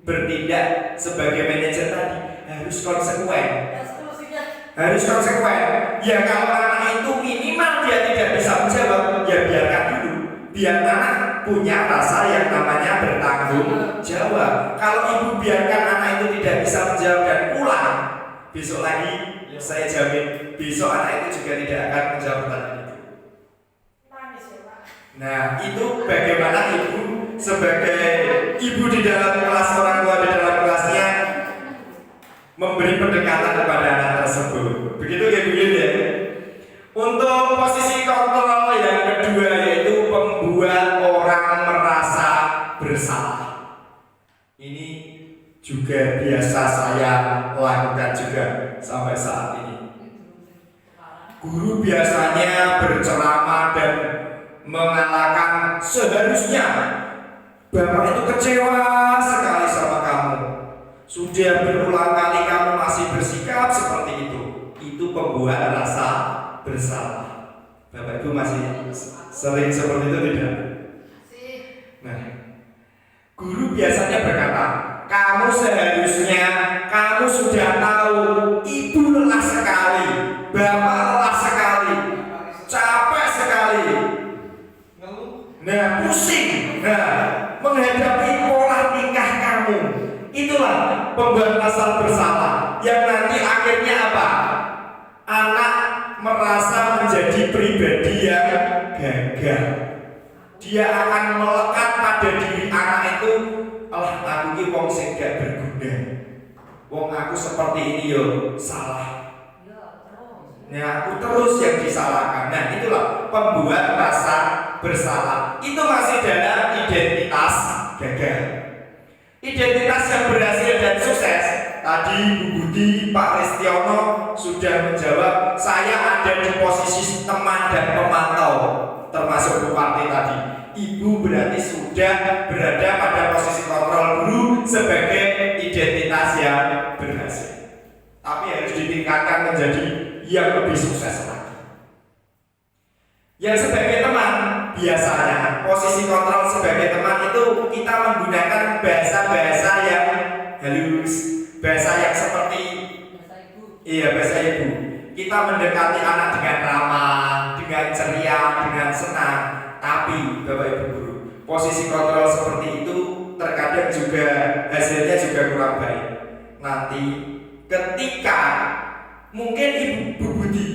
bertindak sebagai manajer tadi, harus konsekuen. Harus konsekuen. Ya kalau anak itu minimal dia tidak bisa menjawab, ya biarkan dulu. Biar anak punya rasa yang namanya bertanggung jawab. Kalau ibu biarkan anak itu tidak bisa menjawab dan pulang, besok lagi saya jamin besok anak itu juga tidak akan menjawab pertanyaan itu. Nah, itu bagaimana ibu sebagai ibu di dalam kelas, orang tua di dalam kelasnya memberi pendekatan kepada anak tersebut. Begitu ya Bu Yun ya. Untuk posisi kontrol yang kedua yaitu membuat orang merasa bersalah. Ini juga biasa saya lakukan juga sampai saat ini. Guru biasanya berceramah dan mengatakan seharusnya Bapak itu kecewa sekali sama kamu. Sudah berulang kali kamu masih bersikap seperti itu. Itu pembuat rasa bersalah. Bapak Ibu masih sering seperti itu tidak? Nah, guru biasanya berkata, kamu seharusnya, kamu sudah tahu ibu lelah sekali, bapak lelah sekali, capek sekali. Nah, pusing. Nah, menghadapi pola tingkah kamu. Itulah pembuat rasa bersalah yang nanti akhirnya apa? Anak merasa menjadi pribadi yang gagal. Dia akan melekat pada diri anak itu, alah aku ini wong sing gak berguna. Wong aku seperti ini yo salah. Nah, aku terus yang disalahkan. Nah, itulah pembuat rasa bersalah. Itu masih dalam identitas gagal. Identitas yang berhasil dan sukses. Tadi Bu Budi, Pak Ristiono sudah menjawab. Saya ada di posisi teman dan pemantau, termasuk Bu Parti tadi. Ibu berarti sudah berada pada posisi kontrol guru sebagai identitas yang berhasil. Tapi harus ditingkatkan menjadi yang lebih sukses lagi. Yang sebagai teman, biasanya posisi kontrol sebagai teman itu kita menggunakan bahasa-bahasa yang halus, bahasa yang seperti bahasa ibu. Kita mendekati anak dengan ramah, dengan ceria, dengan senang. Tapi Bapak Ibu guru, posisi kontrol seperti itu terkadang juga hasilnya juga kurang baik. Nanti ketika mungkin Ibu Budi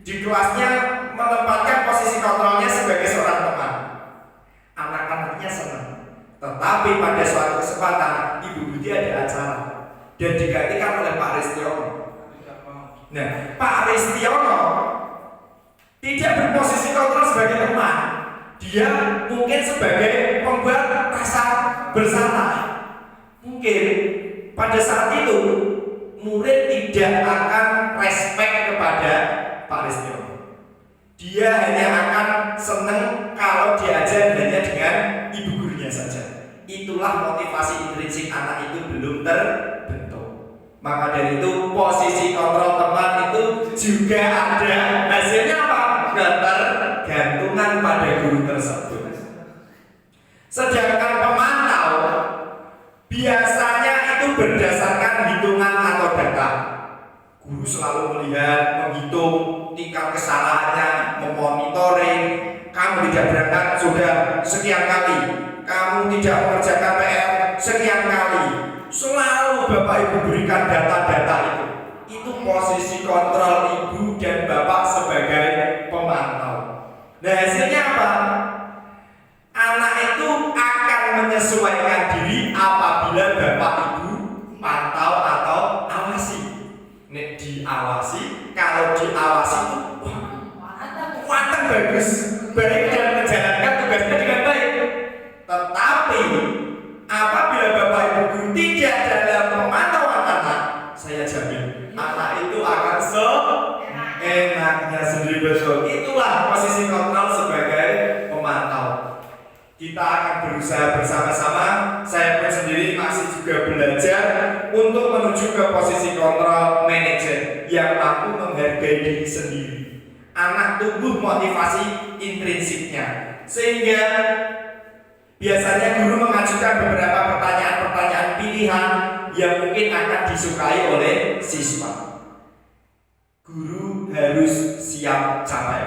di kelasnya menempatkan posisi kontrolnya sebagai seorang teman, anak-anaknya senang. Tetapi pada suatu kesempatan Ibu Budi ada acara dan digantikan oleh Pak Ristiono. Nah, Pak Ristiono tidak berposisi kontrol sebagai teman. Dia mungkin sebagai pembuat rasa bersalah. Mungkin pada saat itu murid tidak akan respect kepada Pak Ristiono. Dia hanya akan senang kalau diajar hanya dengan ibu gurunya saja. Itulah motivasi intrinsik anak itu belum terbentuk. Maka dari itu posisi kontrol teman itu juga ada hasilnya apa? Ketergantungan pada guru tersebut. Sedangkan pemantau biasanya itu berdasarkan hitungan atau data. Guru selalu melihat, menghitung tingkat kesalahannya, memonitoring. Kamu tidak berangkat sudah sekian kali, kamu tidak mengerjakan PR sekian kali. Selalu Bapak Ibu berikan data-data itu. Itu posisi kontrol ibu dan bapak sebagai pemantau. Nah, hasilnya apa? Anak itu akan menyesuaikan diri apabila bapak ibu pantau atau awasi. Nek diawasi, kalau diawasi itu wah, bagus, baik dan menjalankan tugasnya dengan baik. Tetapi apabila bapak ibu guru tidak dalam pemantauan anak, saya jamin anak itu akan seenaknya sendiri. Betul. Itulah posisi kontrol sebagai pemantau. Kita akan berusaha bersama-sama. Saya pun sendiri masih juga belajar untuk menuju ke posisi kontrol manajer yang mampu menghargai diri sendiri. Anak tumbuh motivasi intrinsiknya, sehingga biasanya guru mengajukan beberapa pertanyaan-pertanyaan pilihan yang mungkin akan disukai oleh siswa. Guru harus siap capek.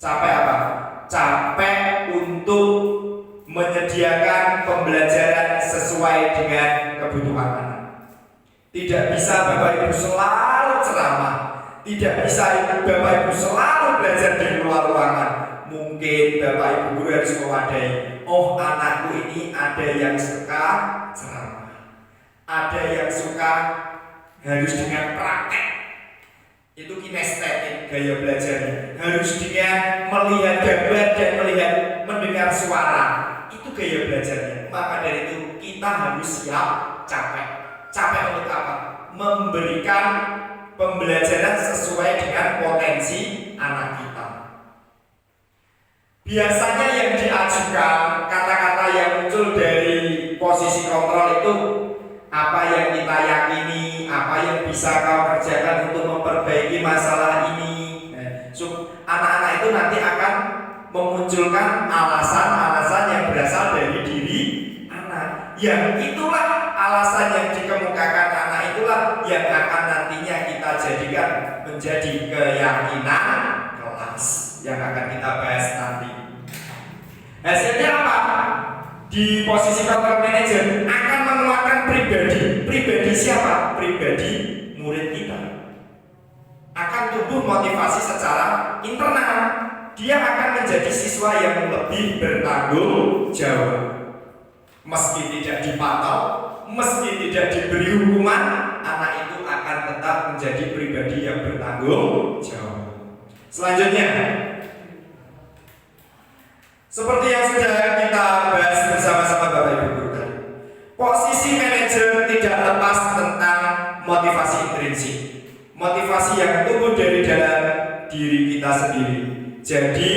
Capek apa? Capek untuk menyediakan pembelajaran sesuai dengan kebutuhan anak. Tidak bisa Bapak Ibu selalu ceramah, tidak bisa Bapak Ibu selalu belajar di luar ruangan. Mungkin Bapak Ibu guru harus mewadai, oh anakku ini ada yang suka ceramah, ada yang suka harus dengan praktek. Itu kinestetik gaya belajarnya, harus dengan melihat gambar dan mendengar suara. Itu gaya belajarnya. Maka dari itu kita harus siap capek. Capek untuk apa? Memberikan pembelajaran sesuai dengan potensi anak kita. Biasanya yang diajukan, kata-kata yang muncul dari posisi kontrol itu, apa yang kita yakini, apa yang bisa kau kerjakan untuk memperbaiki masalah ini. Anak-anak itu nanti akan memunculkan alasan-alasan yang berasal dari diri anak. Yang itulah alasan yang dikemukakan anak itulah yang akan nantinya kita jadikan menjadi keyakinan kelas yang akan kita bahas nanti. Hasilnya apa? Di posisi kontrol manager akan menguatkan pribadi siapa? Pribadi murid kita. Akan tumbuh motivasi secara internal. Dia akan menjadi siswa yang lebih bertanggung jawab. Meski tidak dipantau, meski tidak diberi hukuman, anak itu akan tetap menjadi pribadi yang bertanggung jawab. Selanjutnya, seperti yang sudah kita bahas bersama-sama Bapak Ibu guru tadi, posisi manajer tidak lepas tentang motivasi intrinsik, motivasi yang tumbuh dari dalam diri kita sendiri. Jadi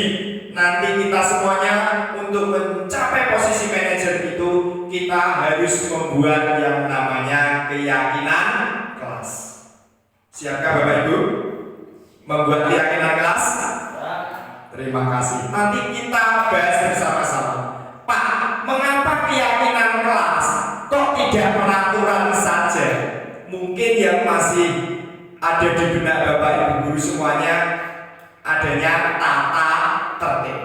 nanti kita semuanya untuk mencapai posisi manajer itu kita harus membuat yang namanya keyakinan kelas. Siapkah Bapak Ibu membuat keyakinan kelas? Terima kasih. Nanti kita bahas bersama-sama. Pak, mengapa keyakinan kelas kok tidak peraturan saja? Mungkin yang masih ada di benak Bapak Ibu guru semuanya adanya tata tertib.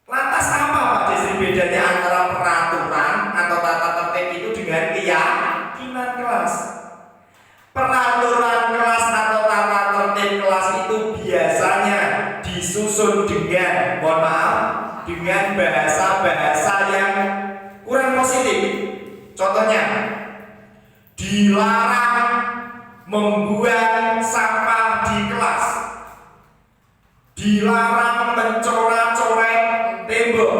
Lantas apa Pak Desri bedanya antara peraturan atau tata tertib itu dengan keyakinan kelas? Peraturan kelas atau tata tertib kelas itu biasanya disusun dengan, mohon maaf, dengan bahasa-bahasa yang kurang positif. Contohnya, dilarang membuang sampah di kelas, dilarang mencoret-coret tembok.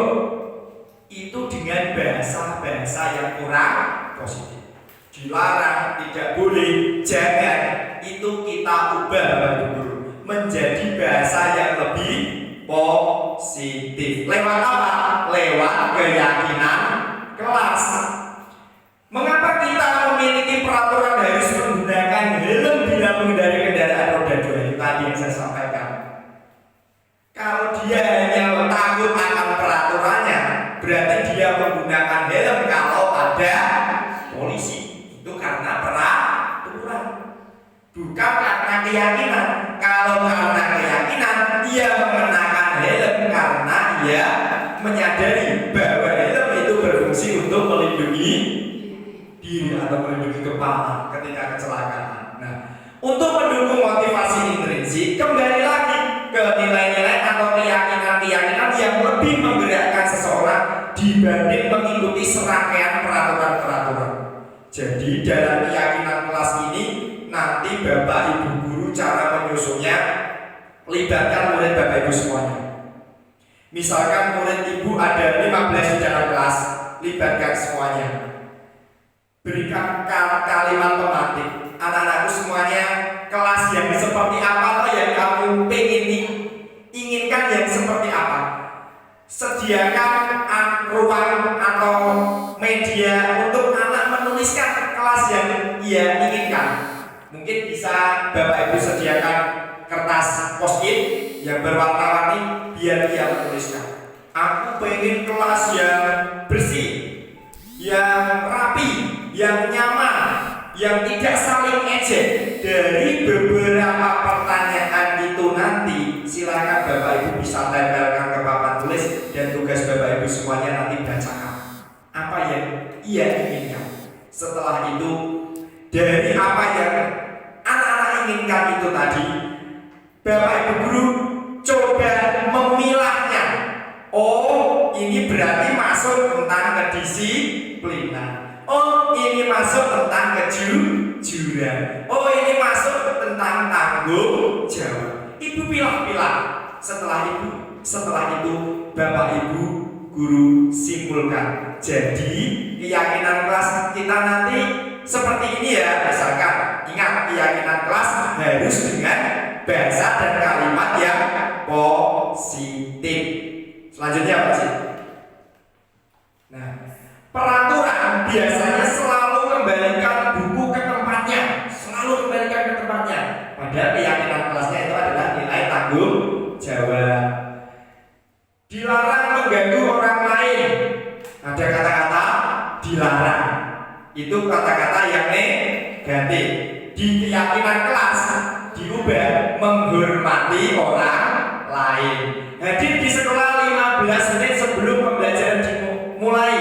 Itu dengan bahasa-bahasa yang kurang positif. Dilarang, tidak boleh, jangan, itu kita ubah Bapak Ibu menjadi bahasa yang lebih positif. Lewat apa? Lewat keyakinan kelas. Mengapa kita memiliki peraturan harus menggunakan helm bila mengendarai kendaraan roda 2? Itu tadi yang saya sampaikan. Kalau dia hanya takut akan peraturannya, berarti dia menggunakan helm kalau ada polisi. Itu karena peraturan, bukan karena keyakinan. Kalau karena keyakinan, dia mengenakan helm karena dia menyadari bahwa helm itu berfungsi untuk melindungi diri atau melindungi kepala ketika kecelakaan. Nah, untuk mendukung motivasi intrinsik, kembali lagi ke nilai-nilai atau keyakinan-keyakinan yang lebih menggerakkan seseorang dibanding mengikuti serangkaian peraturan-peraturan. Jadi dalam keyakinan kelas ini nanti Bapak Ibu guru cara menyusunnya libatkan murid Bapak Ibu semuanya. Misalkan murid Ibu ada 15 di dalam kelas, libatkan semuanya. Berikan kalimat pematik. Anak-anakku semuanya, kelas yang seperti apa yang kamu inginkan yang seperti apa? Sediakan ruang atau media untuk anak menuliskan kelas yang ia inginkan. Mungkin bisa Bapak Ibu sediakan kertas post-it yang berwarna-warni biar dia menuliskan. Aku pengen kelas yang bersih, yang rapi, yang nyaman, yang tidak saling ejek. Dari beberapa pertanyaan itu nanti silakan Bapak Ibu bisa tempelkan ke papan tulis dan tugas Bapak Ibu semuanya nanti bacakan apa yang ia inginkan. Setelah itu dari apa yang anak-anak inginkan itu tadi, Bapak Ibu guru coba memilahnya. Oh, ini berarti masuk tentang kedisiplinan. Oh, ini masuk tentang kejujuran. Oh, ini masuk tentang tanggung jawab. Ibu pilah-pilah. Setelah itu Bapak Ibu guru simpulkan. Jadi keyakinan kelas kita nanti seperti ini ya. Misalkan, ingat keyakinan kelas harus dengan bahasa dan kalimat yang positif. Selanjutnya apa sih? Nah, peraturan biasanya selalu kembalikan buku ke tempatnya, Padahal keyakinan kelasnya itu adalah nilai tanggung jawab. Dilarang mengganggu orang lain. Ada kata-kata dilarang. Itu kata-kata yang negatif. Di keyakinan kelas diubah menghormati orang lain. Hadir di sekolah 15 menit sebelum pembelajaran dimulai.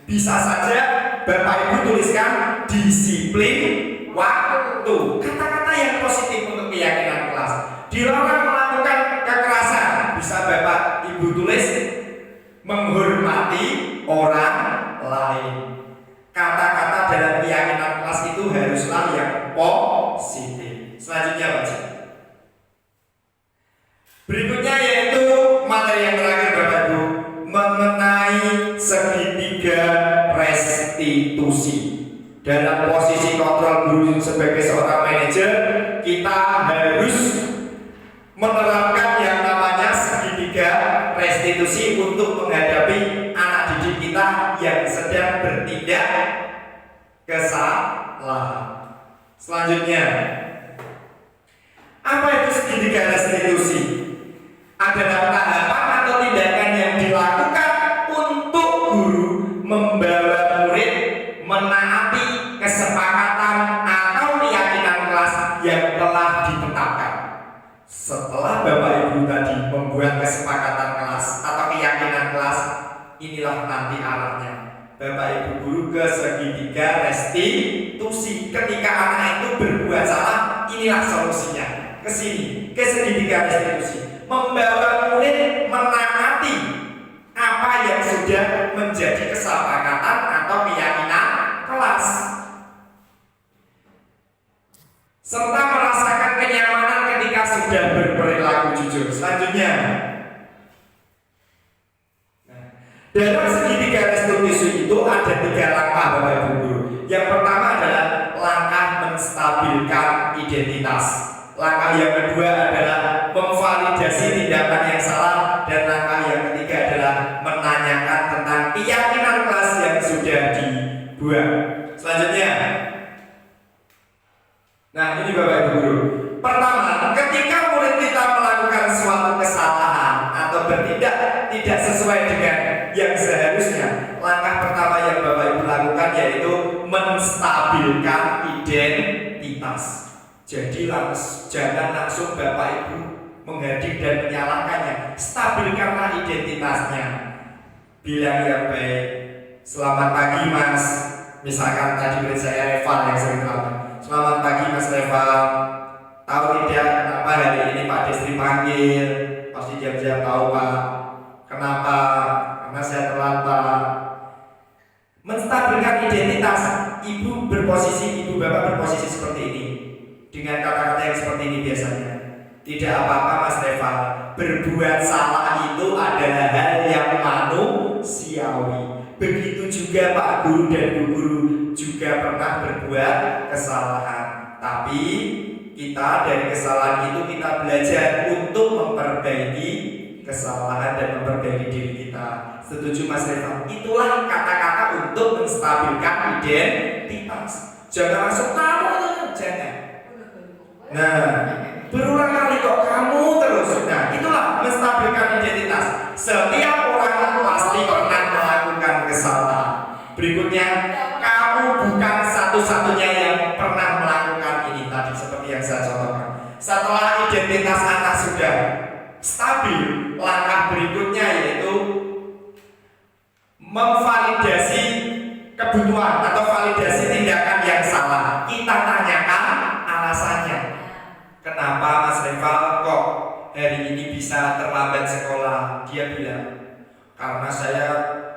Bisa saja Bapak Ibu tuliskan disiplin waktu. Kata-kata yang positif untuk keyakinan kelas. Dilarang melakukan kekerasan. Bisa Bapak Ibu tulis menghormati orang lain. Kata-kata dalam keyakinan kelas itu haruslah yang positif. Selanjutnya Pak Cik. Berikutnya yaitu materi yang terakhir Bapak Ibu mengenai segitiga restitusi. Dalam posisi kontrol guru sebagai seorang manajer, kita harus menerapkan yang namanya segitiga restitusi untuk menghadapi anak didik kita yang sedang bertindak kesalahan. Selanjutnya, apa itu segitiga restitusi? adalah tahapan atau tindakan yang dilakukan untuk guru membawa murid menaati kesepakatan atau keyakinan kelas yang telah ditetapkan. Setelah Bapak Ibu tadi membuat kesepakatan kelas atau keyakinan kelas, inilah nanti arahnya. Bapak Ibu guru ke segitiga restitusi. Ketika anak itu berbuat salah, inilah solusinya. Ke sini, ke segitiga restitusi. Membawa murid menaati apa yang sudah menjadi kesepakatan atau keyakinan kelas, serta merasakan kenyamanan ketika sudah berperilaku jujur. Selanjutnya, dalam segitiga restitusi itu ada 3 langkah Bapak Ibu guru. Yang pertama adalah langkah menstabilkan identitas. Langkah yang kedua adalah memvalidasi tindakan yang salah, dan langkah yang ketiga adalah menanyakan tentang keyakinan kelas yang sudah dibuat. Selanjutnya, nah ini Bapak Ibu guru. Pertama, ketika murid kita melakukan suatu kesalahan atau bertindak tidak sesuai dengan yang seharusnya, langkah pertama yang Bapak Ibu lakukan yaitu menstabilkan identitas. Jadi jangan langsung Bapak Ibu menghadik dan menyalahkannya. Stabilkanlah identitasnya. Bilang yang baik, selamat pagi Mas. Misalkan tadi murid saya Reva yang sering terlambat. Selamat pagi Mas Reva. Tahu tidak kenapa hari ini Pak Destri panggil? Pasti jam-jam tahu Pak. Kenapa? Karena saya telat Pak. Menstabilkan identitas. Ibu bapak berposisi seperti ini. Dengan kata-kata yang seperti ini biasanya. Tidak apa-apa Mas Reva. Berbuat salah itu adalah hal yang manusiawi. Begitu juga Pak Guru dan Bu Guru juga pernah berbuat kesalahan. Tapi kita dari kesalahan itu kita belajar untuk memperbaiki kesalahan dan memperbaiki diri kita. Setuju Mas Reva? Itulah kata-kata untuk menstabilkan identitas. Jangan langsung kamu, jangan. Nah, berulang kali kok kamu terus. Nah, itulah menstabilkan identitas. Setiap orang pasti pernah melakukan kesalahan. Berikutnya, kamu bukan satu-satunya yang pernah melakukan ini tadi seperti yang saya contohkan. Setelah identitas anak sudah stabil, langkah berikutnya yaitu memvalidasi kebutuhan atau validasi tindakan yang salah. Kita tanyakan alasannya. Kenapa Mas Reva kok hari ini bisa terlambat sekolah? Dia bilang, karena saya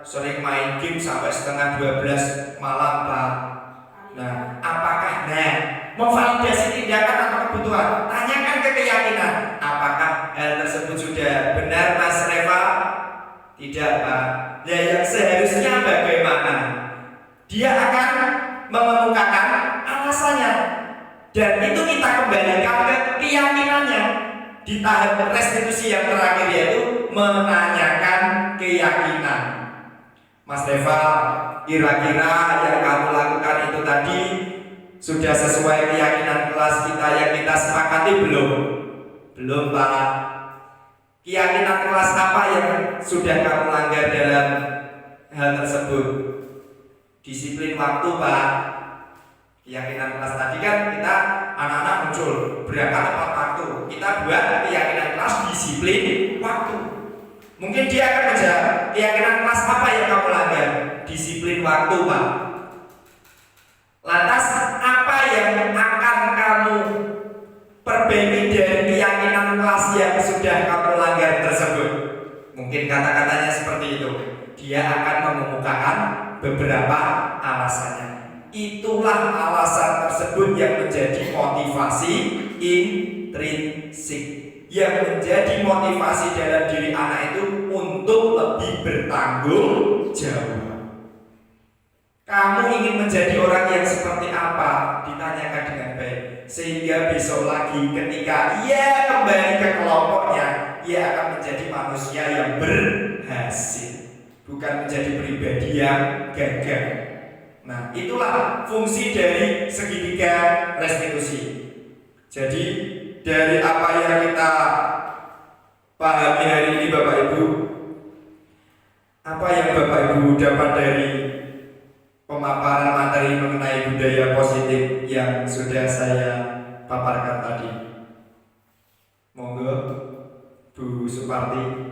sering main game sampai setengah 12 malam Pak. Nah, apakah memvalidasi tindakan atau kebutuhan? Tanyakan ke keyakinan. Apakah hal tersebut sudah benar Mas Reva? Tidak Pak. Ya yang seharusnya bagaimana? Dia akan mengemukakan alasannya. Dan itu kita kembalikan ke keyakinannya. Di tahap restitusi yang terakhir yaitu menanyakan keyakinan. Mas Reva, kira-kira yang kamu lakukan itu tadi sudah sesuai keyakinan kelas kita yang kita sepakati belum? Belum Pak. Keyakinan kelas apa yang sudah kamu langgar dalam hal tersebut? Disiplin waktu Pak. Keyakinan kelas tadi kan kita anak-anak muncul berangkat tepat waktu. Kita buat keyakinan kelas disiplin waktu. Mungkin dia akan menjawab, keyakinan kelas apa yang kamu langgar? Disiplin waktu Pak. Lantas apa yang akan kamu perbaiki dari keyakinan kelas yang sudah kamu langgar tersebut? Mungkin kata-katanya seperti itu. Dia akan mengemukakan beberapa alasannya. Itulah alasan tersebut yang menjadi motivasi intrinsik, yang menjadi motivasi dalam diri anak itu untuk lebih bertanggung jawab. Kamu ingin menjadi orang yang seperti apa? Ditanyakan dengan baik, sehingga besok lagi ketika ia kembali ke kelompoknya, ia akan menjadi manusia yang berhasil, bukan menjadi pribadi yang gagal. Nah, itulah fungsi dari segitiga restitusi. Jadi dari apa yang kita pahami hari ini Bapak Ibu? Apa yang Bapak Ibu dapat dari pemaparan materi mengenai budaya positif yang sudah saya paparkan tadi? Monggo Bu Suparti.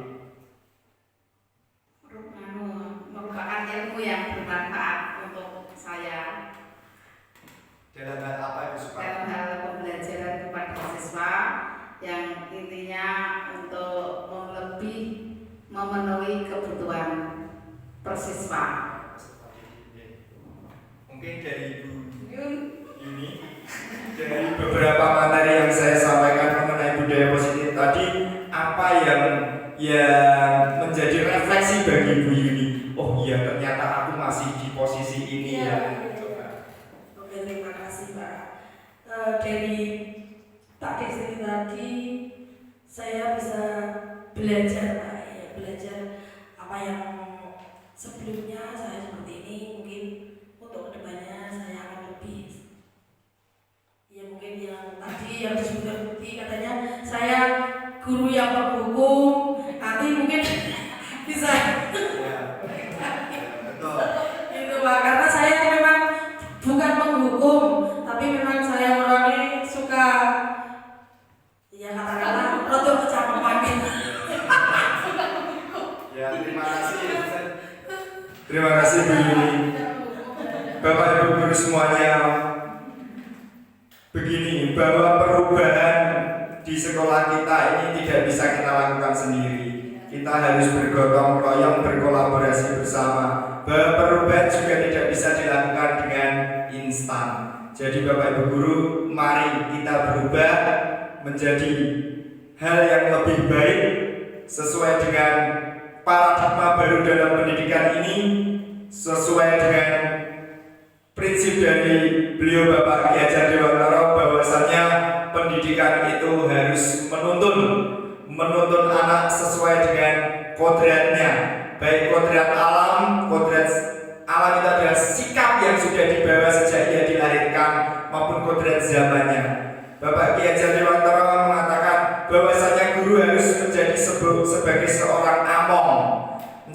Merupakan ilmu yang bermanfaat untuk saya Dalam hal apa Bu Suparti? dalam hal pembelajaran kepada siswa yang intinya untuk lebih memenuhi kebutuhan persiswa. Mungkin dari Ibu Yuni, dari beberapa materi yang saya sampaikan mengenai budaya positif tadi, apa yang menjadi refleksi bagi Ibu Yuni? Oh iya, ternyata aku masih di posisi ini ya. Oke, terima kasih Pak. Dari Pak Destri tadi saya bisa belajar Pak, ya, belajar apa yang sebelumnya saya seperti ini, mungkin untuk kedepannya saya akan lebih, ya mungkin yang tadi yang disebutkan katanya saya guru yang penghukum, nanti mungkin bisa Betul. itu Pak, karena saya memang bukan penghukum, tapi memang saya orangnya suka, ya katakanlah rotok kecapean. Ya, terima kasih. Terima kasih Bu Yuni. Bapak Ibu guru semuanya, begini, bahwa perubahan di sekolah kita ini tidak bisa kita lakukan sendiri. Kita harus bergotong royong, berkolaborasi bersama. Bahwa perubahan juga tidak bisa dilakukan dengan instan. Jadi Bapak Ibu guru, mari kita berubah menjadi hal yang lebih baik sesuai dengan paradigma baru dalam pendidikan ini, sesuai dengan prinsip dari beliau Bapak Ki Hajar Dewantara bahwasanya pendidikan itu harus menuntun anak sesuai dengan kodratnya, baik kodrat alam. Kodrat alam itu adalah sikap yang sudah dibawa sejak ia dilahirkan maupun kodrat zamannya. Bapak Ki Hajar Dewantara mengatakan bahwasanya guru harus menjadi sebagai seorang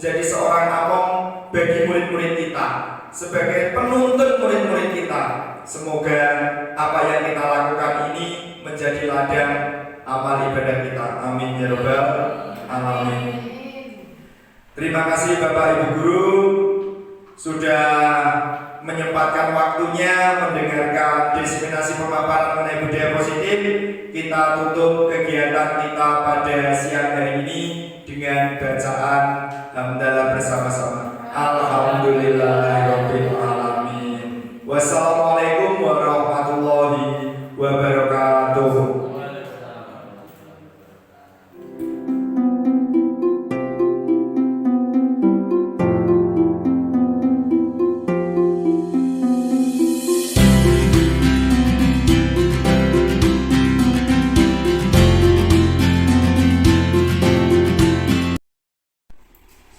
menjadi seorang among bagi murid-murid kita, sebagai penuntun murid-murid kita. Semoga apa yang kita lakukan ini menjadi ladang amal ibadah kita. Amin ya rabbal alamin. Terima kasih Bapak Ibu guru sudah menyempatkan waktunya mendengarkan diseminasi pemaparan mengenai budaya positif. Kita tutup kegiatan kita pada siang hari ini dengan bacaan hamdalah bersama-sama. Alhamdulillahirabbil alamin. Wassalamualaikum warahmatullahi wabarakatuh.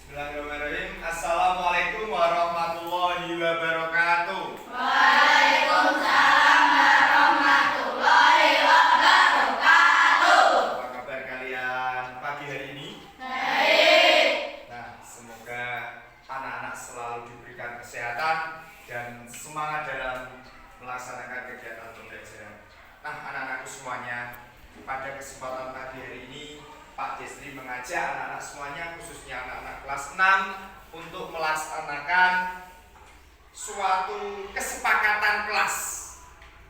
Bismillahirrahmanirrahim. Assalamualaikum warahmatullahi wabarakatuh. Waalaikumsalam warahmatullahi wabarakatuh. Apa kabar kalian pagi hari ini? Baik. Nah, semoga anak-anak selalu diberikan kesehatan dan semangat dalam melaksanakan kegiatan pembelajaran. Nah, anak-anakku semuanya, pada kesempatan pagi hari ini Pak Destri mengajak anak-anak semuanya, khususnya anak-anak kelas 6, untuk melaksanakan suatu kesepakatan kelas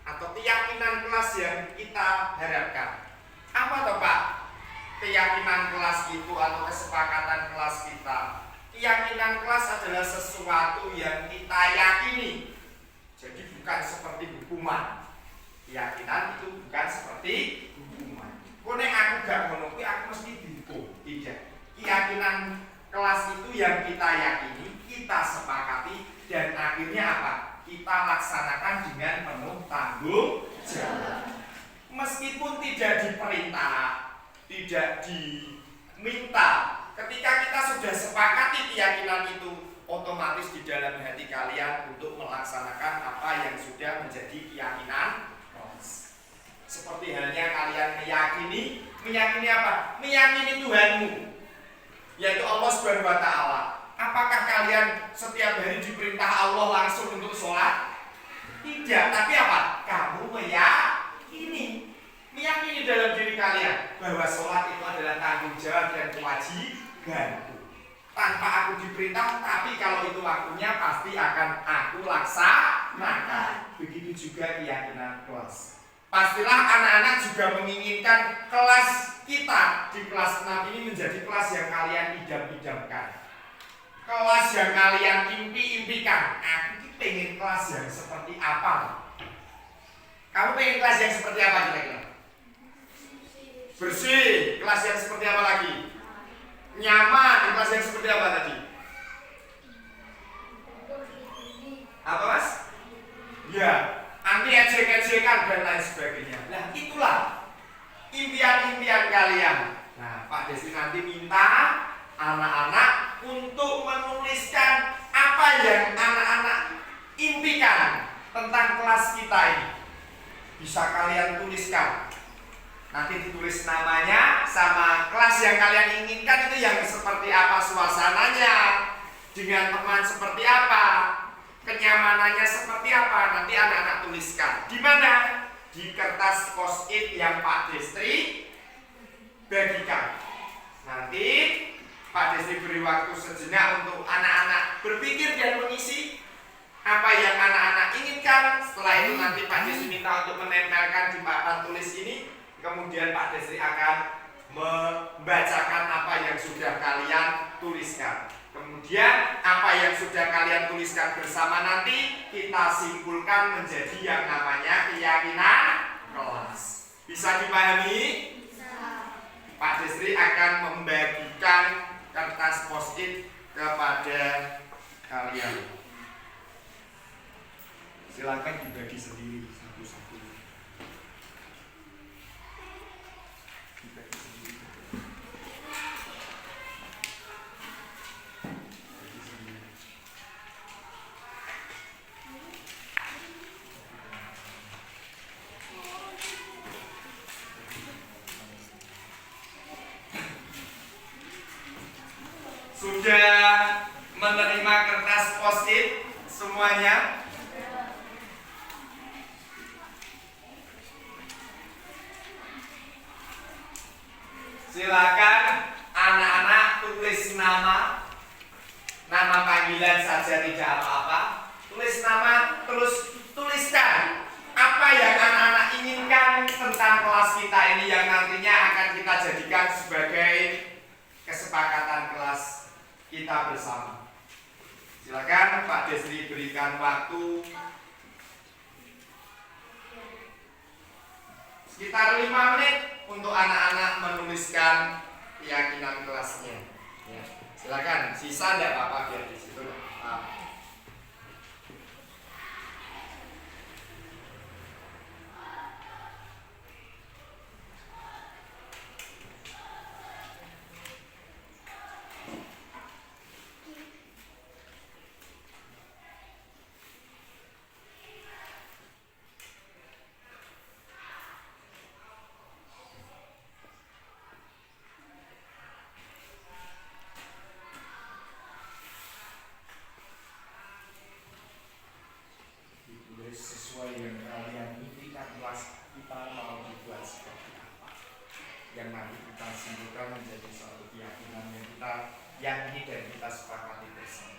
atau keyakinan kelas yang kita harapkan. Apa toh Pak? Keyakinan kelas itu atau kesepakatan kelas kita. Keyakinan kelas adalah sesuatu yang kita yakini. Jadi bukan seperti hukuman. Keyakinan itu bukan seperti hukuman. Kok nek aku gak ngono kuwi aku mesti dihukum. Tidak. Keyakinan kelas itu yang kita yakini, kita sepakati, dan akhirnya apa? Kita laksanakan dengan penuh tanggung jawab. Meskipun tidak diperintah, tidak diminta, ketika kita sudah sepakati keyakinan itu, otomatis di dalam hati kalian untuk melaksanakan apa yang sudah menjadi keyakinan. Seperti halnya kalian meyakini apa? Meyakini Tuhanmu, yaitu Allah Subhanahu wa Ta'ala. Apakah kalian setiap hari diperintah Allah langsung untuk sholat? Tidak, tapi apa? Kamu meyakini dalam diri kalian bahwa sholat itu adalah tanggung jawab dan kewajiban. Tanpa aku diperintah, tapi kalau itu waktunya pasti akan aku laksanakan. Begitu juga keyakinan kelas. Pastilah anak-anak juga menginginkan kelas kita di kelas 6 ini menjadi kelas yang kalian idam-idamkan. Kelas yang kalian impi-impikan. Aku pengen kelas yang seperti apa? Kamu pengen kelas yang seperti apa kira-kira? Bersih. Kelas yang seperti apa lagi? Nyaman. Kelas yang seperti apa tadi? Apa mas? Ya, anti ejek-ejekan dan lain sebagainya. Nah itulah impian-impian kalian. Nah Pak Desi nanti minta anak-anak untuk menuliskan apa yang anak-anak impikan tentang kelas kita ini. Bisa kalian tuliskan. Nanti ditulis namanya sama kelas yang kalian inginkan itu yang seperti apa suasananya, dengan teman seperti apa, kenyamanannya seperti apa. Nanti anak-anak tuliskan. Di mana? Di kertas post-it yang Pak Destri bagikan. Nanti Pak Destri beri waktu sejenak untuk anak-anak berpikir dan mengisi apa yang anak-anak inginkan. Setelah itu nanti Pak Destri minta untuk menempelkan di papan tulis ini. Kemudian Pak Destri akan membacakan apa yang sudah kalian tuliskan. Kemudian apa yang sudah kalian tuliskan bersama nanti kita simpulkan menjadi yang namanya keyakinan kelas. Bisa dipahami? Bisa. Pak Destri akan membagikan kertas post-it kepada kalian. Silakan dibagi sendiri satu-satu. Sudah menerima kertas post-it semuanya? Silakan anak-anak tulis nama panggilan saja, tidak apa-apa. Tulis nama, terus tuliskan apa yang anak-anak inginkan tentang kelas kita ini yang nantinya akan kita jadikan sebagai kesepakatan kelas kita bersama. Silakan Pak Destri berikan waktu sekitar 5 menit untuk anak-anak menuliskan keyakinan kelasnya. Ya. Silakan, sisa tidak apa-apa biar di situ. Sesuai yang kalian impikan kelas kita mau dibuat seperti apa, yang nanti kita simpulkan menjadi suatu keyakinan yang kita yakini dan kita sepakati bersama.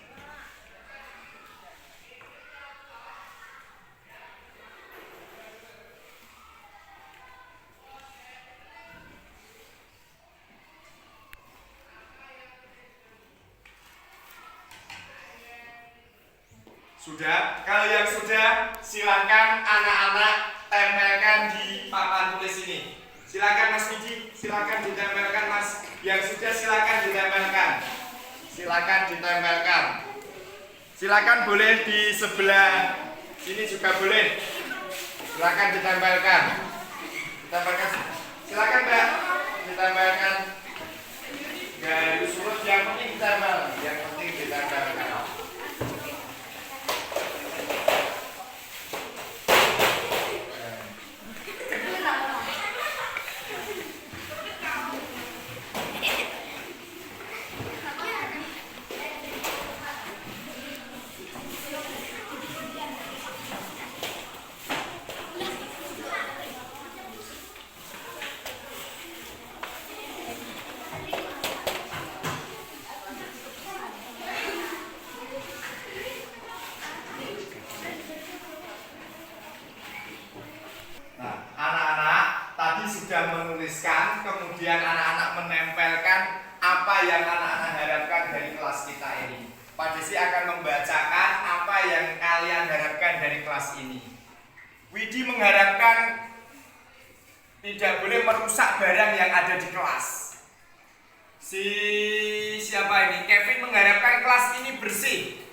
Sudah? Kalau yang sudah, silakan anak-anak tempelkan di papan tulis ini. Silakan Mas Wiji, silakan ditempelkan Mas. Yang sudah silakan ditempelkan. Silakan ditempelkan. Silakan boleh di sebelah sini juga boleh. Silakan ditempelkan. Ditempelkan. Silakan Mbak, ditempelkan. Garis surut yang penting ditempel, yang penting ditempelkan. kemudian anak-anak menempelkan apa yang anak-anak harapkan dari kelas kita ini. Pak Desi akan membacakan apa yang kalian harapkan dari kelas ini. Widi mengharapkan tidak boleh merusak barang yang ada di kelas. Siapa ini? Kevin mengharapkan kelas ini bersih.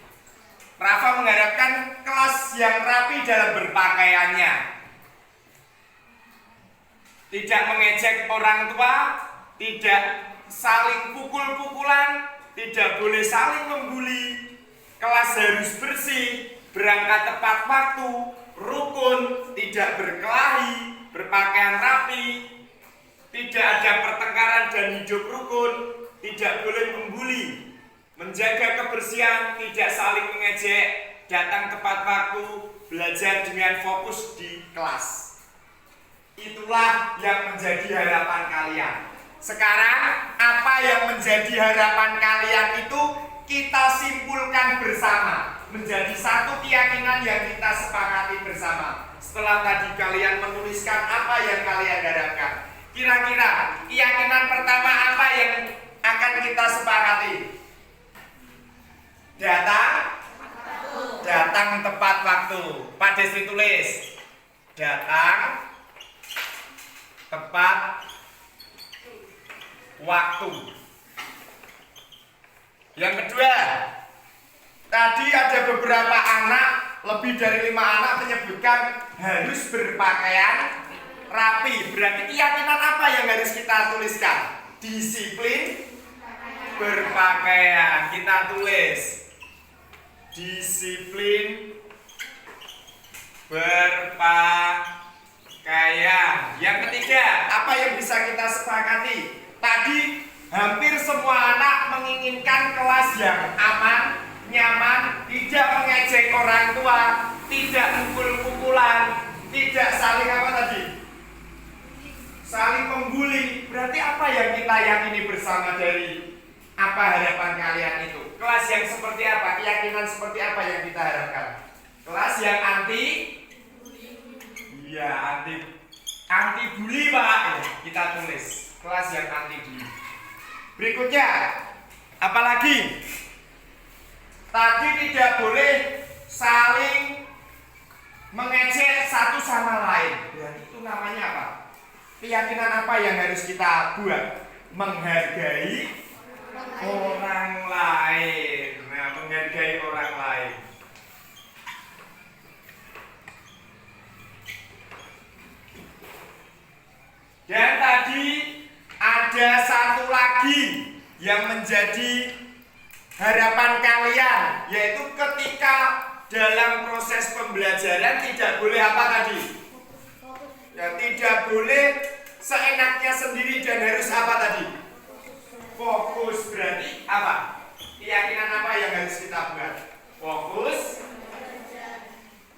Rafa mengharapkan kelas yang rapi dalam berpakaiannya. Tidak mengejek orang tua, tidak saling pukul-pukulan, tidak boleh saling membuli. Kelas harus bersih, berangkat tepat waktu, rukun, tidak berkelahi, berpakaian rapi, tidak ada pertengkaran dan hidup rukun, tidak boleh membuli, menjaga kebersihan, tidak saling mengejek, datang tepat waktu, belajar dengan fokus di kelas. Itulah yang menjadi harapan kalian. Sekarang apa yang menjadi harapan kalian itu kita simpulkan bersama menjadi satu keyakinan yang kita sepakati bersama. Setelah tadi kalian menuliskan apa yang kalian harapkan, kira-kira keyakinan pertama apa yang akan kita sepakati? Datang tepat waktu. Pak Desi tulis datang tepat waktu. Yang kedua, tadi ada beberapa anak, lebih dari 5 anak menyebutkan harus berpakaian rapi. Berarti keyakinan apa yang harus kita tuliskan? Disiplin berpakaian. Kita tulis disiplin berpakaian. Yang ketiga, apa yang bisa kita sepakati? Tadi hampir semua anak menginginkan kelas yang aman, nyaman, tidak mengejek orang tua, tidak pukul-pukulan, tidak saling apa tadi? Saling membuli. Berarti apa yang kita yakini bersama dari apa harapan kalian itu? Kelas yang seperti apa? Keyakinan seperti apa yang kita harapkan? Kelas yang anti? Iya, anti bully, Pak. Ya, kita tulis kelas yang anti bully. Berikutnya, apalagi? Tadi tidak boleh saling mengejek satu sama lain. Berarti itu namanya apa? Keyakinan apa yang harus kita buat? Menghargai orang lain. Nah, menghargai orang lain. Dan tadi ada satu lagi yang menjadi harapan kalian, yaitu ketika dalam proses pembelajaran tidak boleh apa tadi? Ya, tidak boleh seenaknya sendiri dan harus apa tadi? Fokus. Berarti apa? Keyakinan apa yang harus kita buat?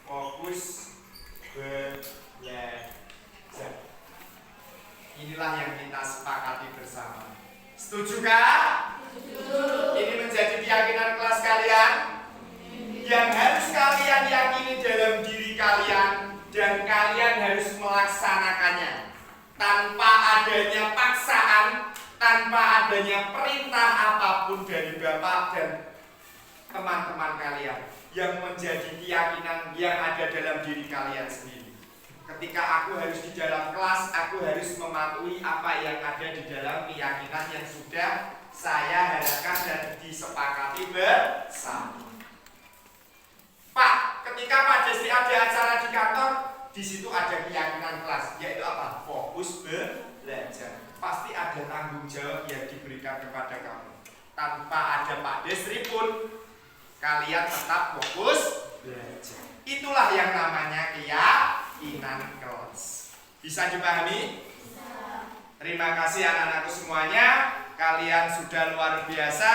Fokus belajar. Inilah yang kita sepakati bersama. Setujukah? Ini menjadi keyakinan kelas kalian yang harus kalian yakini dalam diri kalian dan kalian harus melaksanakannya tanpa adanya paksaan, tanpa adanya perintah apapun dari Bapak dan teman-teman kalian, yang menjadi keyakinan yang ada dalam diri kalian sendiri. Ketika aku harus di dalam kelas, aku harus mematuhi apa yang ada di dalam keyakinan yang sudah saya harapkan dan disepakati bersama. Pak, ketika Pak Desi ada acara di kantor, di situ ada keyakinan kelas, yaitu apa? Fokus belajar. Pasti ada tanggung jawab yang diberikan kepada kamu. Tanpa ada Pak Desri pun, kalian tetap fokus belajar. Itulah yang namanya keyakinan kelas. Bisa dipahami? Terima kasih anak-anakku semuanya. Kalian sudah luar biasa,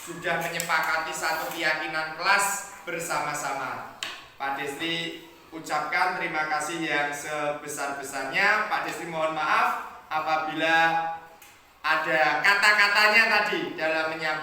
sudah menyepakati satu keyakinan kelas bersama-sama. Pak Desti ucapkan terima kasih yang sebesar-besarnya. Pak Desti mohon maaf apabila ada kata-katanya tadi dalam menyampaikan